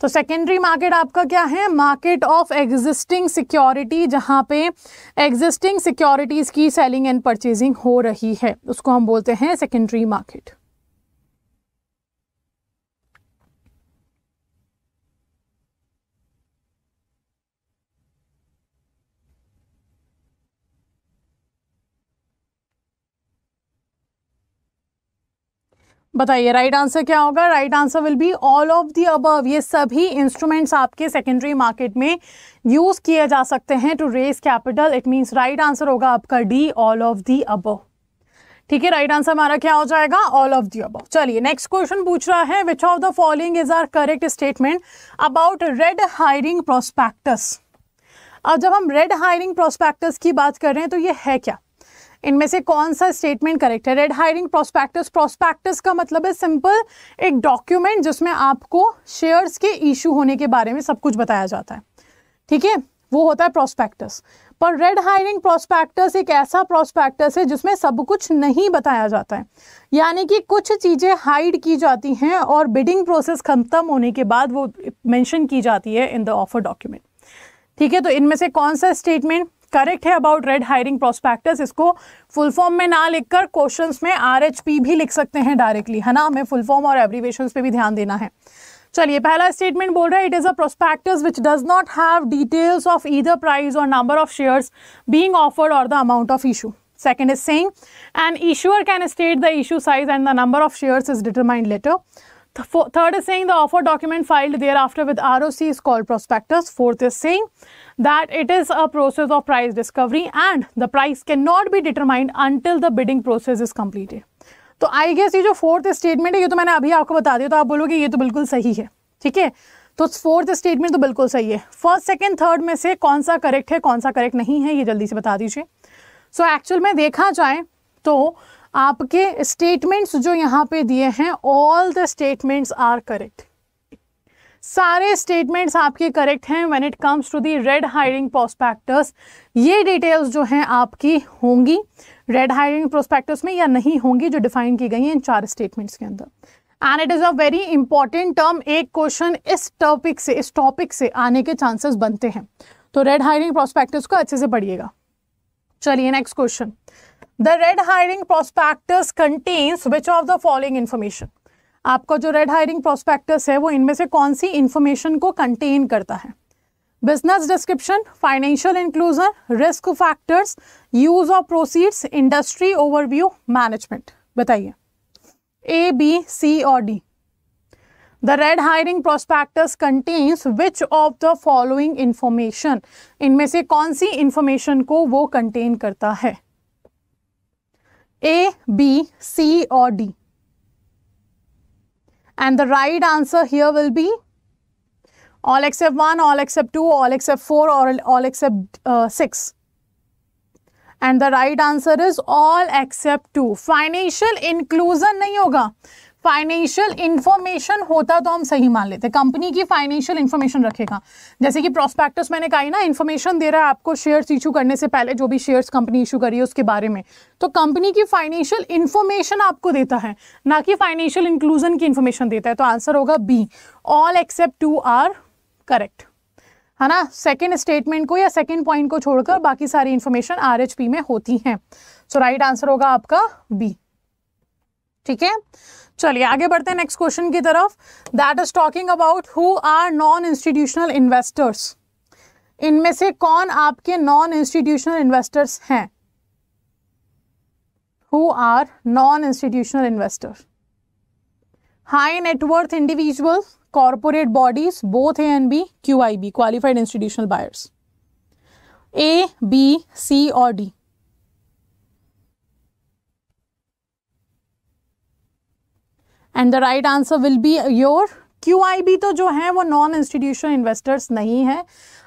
तो सेकेंडरी मार्केट आपका क्या है? मार्केट ऑफ एग्जिस्टिंग सिक्योरिटी, जहां पे एग्जिस्टिंग सिक्योरिटीज की सेलिंग एंड परचेजिंग हो रही है, उसको हम बोलते हैं सेकेंडरी मार्केट. बताइए राइट आंसर क्या होगा? Right answer will be all of the above. ये सभी इंस्ट्रूमेंट्स आपके सेकेंडरी मार्केट में यूज किए जा सकते हैं to raise capital. It means right answer होगा आपका D, all of the above. ठीक है, राइट आंसर हमारा क्या हो जाएगा? All of the above. चलिए नेक्स्ट क्वेश्चन पूछ रहा है which of the following is are correct statement about red herring prospectus. अब जब हम रेड हायरिंग प्रोस्पेक्टस की बात कर रहे हैं तो ये है क्या? इनमें से कौन सा स्टेटमेंट करेक्ट है? रेड हायरिंग प्रोस्पेक्टस, प्रोस्पेक्टस का मतलब है सिंपल एक डॉक्यूमेंट जिसमें आपको शेयर्स के इशू होने के बारे में सब कुछ बताया जाता है, ठीक है, वो होता है प्रोस्पेक्टस। पर रेड हायरिंग प्रोस्पेक्टस एक ऐसा प्रोस्पेक्टस है जिसमें सब कुछ नहीं बताया जाता है, यानी कि कुछ चीज़ें हाइड की जाती हैं और बिडिंग प्रोसेस खत्म होने के बाद वो मेंशन की जाती है इन द ऑफर डॉक्यूमेंट, ठीक है। तो इनमें से कौन सा स्टेटमेंट करेक्ट है अबाउट रेड हायरिंग प्रोस्पेक्टस? इसको फुल फॉर्म में ना लिखकर क्वेश्चंस में RHP भी लिख सकते हैं डायरेक्टली, है ना, हमें फुल फॉर्म और एब्रीविएशंस पे भी ध्यान देना है। चलिए, पहला स्टेटमेंट बोल रहा है it is a prospectus which does not have details of either price और number of shares being offered और the amount of issue. Second is saying an issuer can state the issue size and the number of shares is determined later. Third is saying the offer document filed thereafter with ROC is called prospectus. Fourth is saying that it is a process of price discovery and the price cannot be determined until the bidding process is completed. तो I guess ये जो fourth statement है ये तो मैंने अभी आपको बता दिया, तो आप बोलोगे ये तो बिल्कुल सही है, ठीक है। तो फोर्थ स्टेटमेंट तो बिल्कुल सही है। फर्स्ट, सेकंड, थर्ड में से कौन सा करेक्ट है, कौन सा करेक्ट नहीं है, ये जल्दी से बता दीजिए। सो एक्चुअल में देखा जाए तो आपके स्टेटमेंट्स जो यहाँ पे दिए हैं, all the statements are correct, सारे स्टेटमेंट्स आपके करेक्ट हैं when it comes to the red herring prospectus. ये डिटेल्स जो हैं आपकी होंगी रेड हायरिंग प्रोस्पेक्टस में या नहीं होंगी, जो डिफाइन की गई हैं इन 4 स्टेटमेंट्स के अंदर। And it is a very important term, एक क्वेश्चन इस टॉपिक से आने के चांसेस बनते हैं, तो रेड हायरिंग प्रोस्पेक्टस को अच्छे से पढ़िएगा। चलिए, next question, the red herring prospectus contains which of the following information? आपका जो रेड हायरिंग प्रोस्पेक्टस है वो इनमें से कौन सी इंफॉर्मेशन को कंटेन करता है? Business description, financial inclusion, risk factors, use of proceeds, industry overview, management. बताइए, A, B, C और D। The red herring prospectus contains which of the following information? इनमें से कौन सी इंफॉर्मेशन को वो कंटेन करता है? A, B, C और D। And the right answer here will be all except 1, all except 2, all except 4 or all except 6. And the right answer is all except 2. Financial inclusion नहीं होगा, financial information होता तो हम सही मान लेते, company की फाइनेंशियल इंफॉर्मेशन रखेगा। जैसे कि प्रोस्पेक्टस मैंने कहा ना, इंफॉर्मेशन दे रहा है आपको शेयर्स इशू करने से पहले, जो भी शेयर्स कंपनी इशू करी है उसके बारे में, तो कंपनी की फाइनेंशियल इंफॉर्मेशन आपको देता है, ना कि फाइनेंशियल इंक्लूजन की इंफॉर्मेशन देता है। तो आंसर होगा B, all except 2 are correct, है ना। सेकेंड स्टेटमेंट को या सेकेंड पॉइंट को छोड़कर बाकी सारी इंफॉर्मेशन RHP में होती हैं। सो राइट आंसर होगा आपका बी, ठीक है। चलिए आगे बढ़ते हैं नेक्स्ट क्वेश्चन की तरफ। That is talking about who are non institutional investors. इनमें से कौन आपके नॉन इंस्टीट्यूशनल इन्वेस्टर्स हैं? Who are non institutional investor? High net worth individual, corporate bodies, both A and B, QIB, qualified institutional buyers. A, B, C और D। And the right answer will be your QIB। तो जो है वो non institutional investors नहीं है,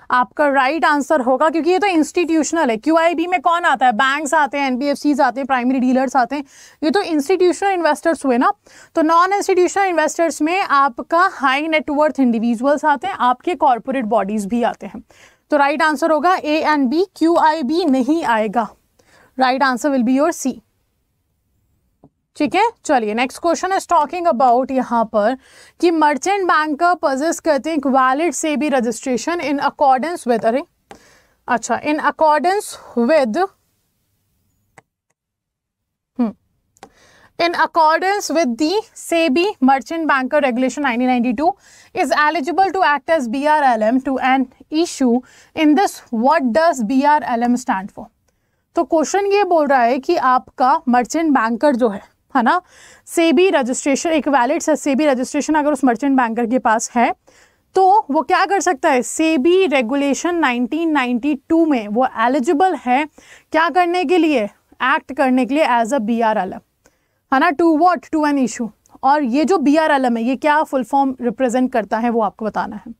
आपका right answer होगा, क्योंकि ये तो इंस्टीट्यूशनल है। QIB में कौन आता है? बैंक्स आते हैं, NBFCs आते हैं, प्राइमरी डीलर्स आते हैं, ये तो इंस्टीट्यूशनल इन्वेस्टर्स हुए ना। तो नॉन इंस्टीट्यूशनल इन्वेस्टर्स में आपका हाई नेटवर्थ इंडिविजुअल्स आते हैं, आपके कॉर्पोरेट बॉडीज भी आते हैं। तो राइट आंसर होगा A and B, QIB नहीं आएगा। Right answer will be your C, ठीक है। चलिए next question is talking about यहाँ पर कि मर्चेंट बैंकर पजेस करते हैं valid SEBI registration in accordance with, अरे अच्छा, in accordance with in accordance with the SEBI Merchant Banker Regulation 1992 is eligible to act as BRLM to an issue in this, what does BRLM stand for? तो question ये बोल रहा है कि आपका merchant banker जो है ना, सेबी रजिस्ट्रेशन, एक वैलिड सेबी रजिस्ट्रेशन अगर उस मर्चेंट बैंकर के पास है तो वो क्या कर सकता है? सेबी रेगुलेशन 1992 में वो एलिजिबल है क्या करने के लिए? एक्ट करने के लिए एज अ BRLM, है ना। To what? To an issue. और ये जो BRLM है ये क्या फुल फॉर्म रिप्रेजेंट करता है वो आपको बताना है।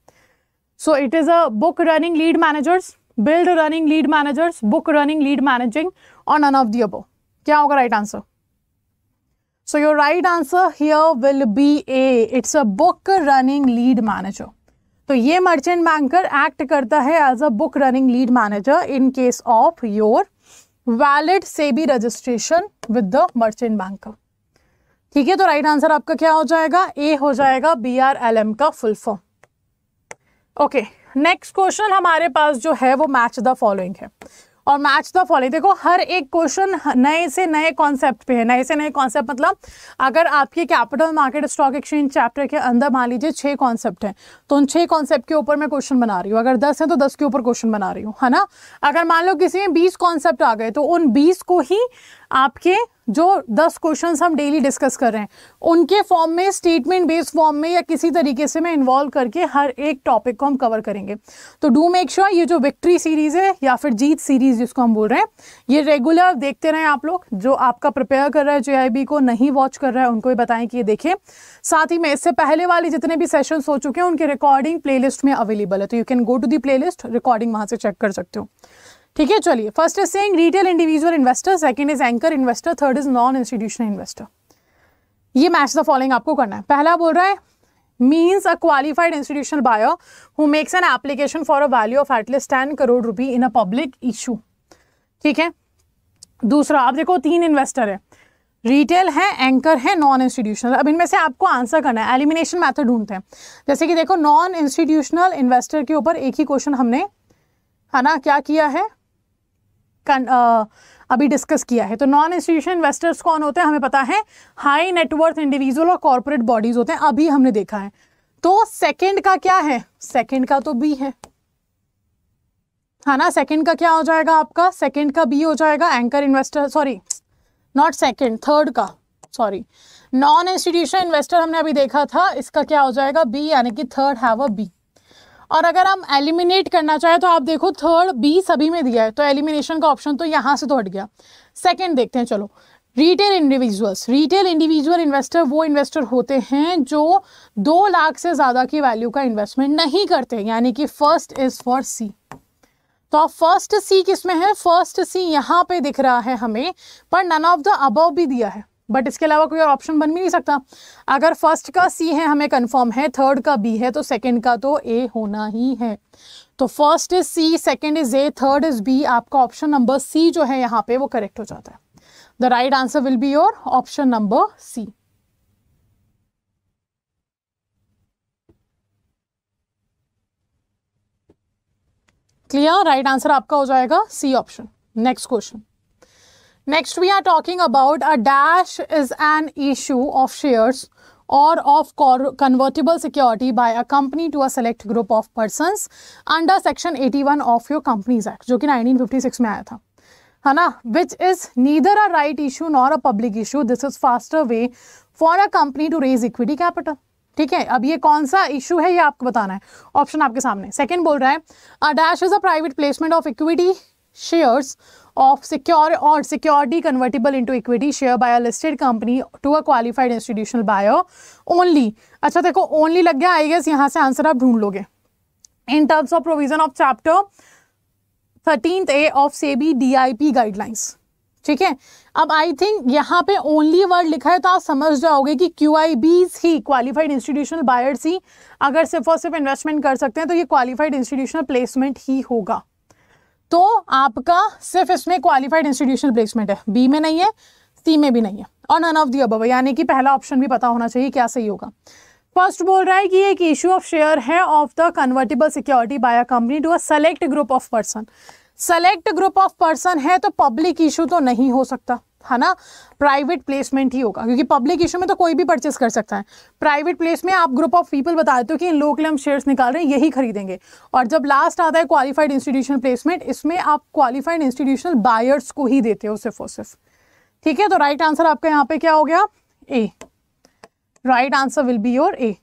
So it is a book running lead managers, build running lead managers, book running lead managing, और नन ऑफ द अबव? क्या होगा right answer? So your right answer here will be A, it's a book running lead manager. तो ये merchant banker act करता है as a book running lead manager in case of your valid SEBI registration with the merchant banker. ठीक है, तो right answer आपका क्या हो जाएगा? ए हो जाएगा, BRLM का full form. Okay, next question हमारे पास जो है वो मैच द फॉलोइंग है। और मैच द फॉलोइंग, देखो हर एक क्वेश्चन नए से नए कॉन्सेप्ट पे है। नए से नए कॉन्सेप्ट मतलब अगर आपके capital market stock exchange chapter के अंदर मान लीजिए 6 कॉन्सेप्ट हैं, तो उन 6 कॉन्सेप्ट के ऊपर मैं क्वेश्चन बना रही हूँ। अगर 10 है तो 10 के ऊपर क्वेश्चन बना रही हूँ, है ना। अगर मान लो किसी में 20 कॉन्सेप्ट आ गए तो उन 20 को ही आपके जो 10 क्वेश्चंस हम डेली डिस्कस कर रहे हैं उनके फॉर्म में, स्टेटमेंट बेस्ड फॉर्म में या किसी तरीके से मैं इन्वॉल्व करके हर एक टॉपिक को हम कवर करेंगे। तो डू मेक श्योर ये जो विक्ट्री सीरीज है या फिर जीत सीरीज जिसको हम बोल रहे हैं, ये रेगुलर देखते रहें आप लोग। जो आपका प्रिपेयर कर रहा है JIB को, नहीं वॉच कर रहा है, उनको भी बताएं कि ये देखें। साथ ही में इससे पहले वाले जितने भी सेशंस हो चुके हैं उनके रिकॉर्डिंग प्लेलिस्ट में अवेलेबल है, तो you can go to the playlist, recording वहां से चेक कर सकते हो। ठीक है, चलिए। First is saying retail individual investor, second is anchor investor, third is non institutional investor. ये मैच द फॉलोइंग आपको करना है। पहला बोल रहा है means a qualified institutional buyer who makes an application for a value of at least 10 crore rupee in a public issue. ठीक है। दूसरा, आप देखो 3 इन्वेस्टर है, रिटेल है, एंकर है, नॉन इंस्टीट्यूशनल। अब इनमें से आपको आंसर करना है, एलिमिनेशन मेथड ढूंढते हैं। जैसे कि देखो नॉन इंस्टीट्यूशनल इन्वेस्टर के ऊपर एक ही क्वेश्चन हमने, है ना, क्या किया है, अभी डिस्कस किया है। तो नॉन इंस्टीट्यूशनल इन्वेस्टर्स कौन होते हैं हमें पता है, हाई नेटवर्थ इंडिविजुअल और कॉर्पोरेट बॉडीज होते हैं, अभी हमने देखा है। तो सेकंड का क्या है, सेकंड का तो बी है ना। सेकंड का क्या हो जाएगा आपका, सेकंड का बी हो जाएगा। Anchor investor, sorry not second, third का, सॉरी नॉन इंस्टीट्यूशनल इन्वेस्टर हमने अभी देखा था, इसका क्या हो जाएगा बी, यानी कि थर्ड हैव अ बी। और अगर हम एलिमिनेट करना चाहे तो आप देखो थर्ड बी सभी में दिया है, तो एलिमिनेशन का ऑप्शन तो यहाँ से तो हट गया। सेकंड देखते हैं, चलो। Retail individuals, retail individual investor वो इन्वेस्टर होते हैं जो 2 लाख से ज़्यादा की वैल्यू का इन्वेस्टमेंट नहीं करते, यानी कि फर्स्ट इज फॉर सी। तो अब फर्स्ट सी किस में है, फर्स्ट सी यहाँ पे दिख रहा है हमें, पर नन ऑफ द अबव भी दिया है, बट इसके अलावा कोई और ऑप्शन बन भी नहीं सकता। अगर फर्स्ट का सी है हमें कंफर्म है, थर्ड का बी है, तो सेकंड का तो ए होना ही है। तो first is C, second is A, third is B. आपका ऑप्शन नंबर सी जो है यहाँ पे वो करेक्ट हो जाता है। The right answer will be your option number C. Clear, right answer आपका हो जाएगा C option. Next question. Next we are talking about a dash is an issue of shares or of convertible security by a company to a select group of persons under section 81 of your Companies Act, जो कि 1956 में आया था, है ना। Which is neither a right issue nor a public issue. This is faster way for a company to raise equity capital. ठीक है, अब ये कौन सा इशू है ये आपको बताना है, ऑप्शन आपके सामने। सेकंड बोल रहा है a dash is a private placement of equity shares of secure or security convertible into equity share by a listed company to a qualified institutional buyer only. अच्छा देखो only लग गया, आई गेस यहाँ से answer आप ढूंढ लोगे। In terms of provision of chapter 13A of SEBI DIP guidelines। ठीक है, अब आई थिंक यहाँ पे ओनली वर्ड लिखा है तो आप समझ जाओगे कि QIBs ही, क्वालिफाइड इंस्टीट्यूशनल बायर्स ही अगर सिर्फ और सिर्फ इन्वेस्टमेंट कर सकते हैं तो ये क्वालिफाइड इंस्टीट्यूशनल प्लेसमेंट ही होगा। तो आपका सिर्फ इसमें क्वालिफाइड इंस्टीट्यूशनल प्लेसमेंट है, बी में नहीं है, सी में भी नहीं है, और नन ऑफ दी अबव, यानी कि पहला ऑप्शन भी पता होना चाहिए क्या सही होगा। फर्स्ट बोल रहा है कि एक इशू ऑफ शेयर है of the convertible security by a company to a select group of person. Select group of person है तो पब्लिक इशू तो नहीं हो सकता, है ना, प्राइवेट प्लेसमेंट ही होगा, क्योंकि पब्लिक इशू में तो कोई भी परचेस कर सकता है। प्राइवेट प्लेस में आप ग्रुप ऑफ पीपल बता देते हो कि इन लोग के लिए हम शेयर्स निकाल रहे हैं, यही खरीदेंगे। और जब लास्ट आता है क्वालिफाइड इंस्टीट्यूशनल प्लेसमेंट, इसमें आप क्वालिफाइड इंस्टीट्यूशनल बायर्स को ही देते हो सिर्फ और सिर्फ। ठीक है, तो राइट आंसर आपका यहाँ पे क्या हो गया, A. Right answer will be your A.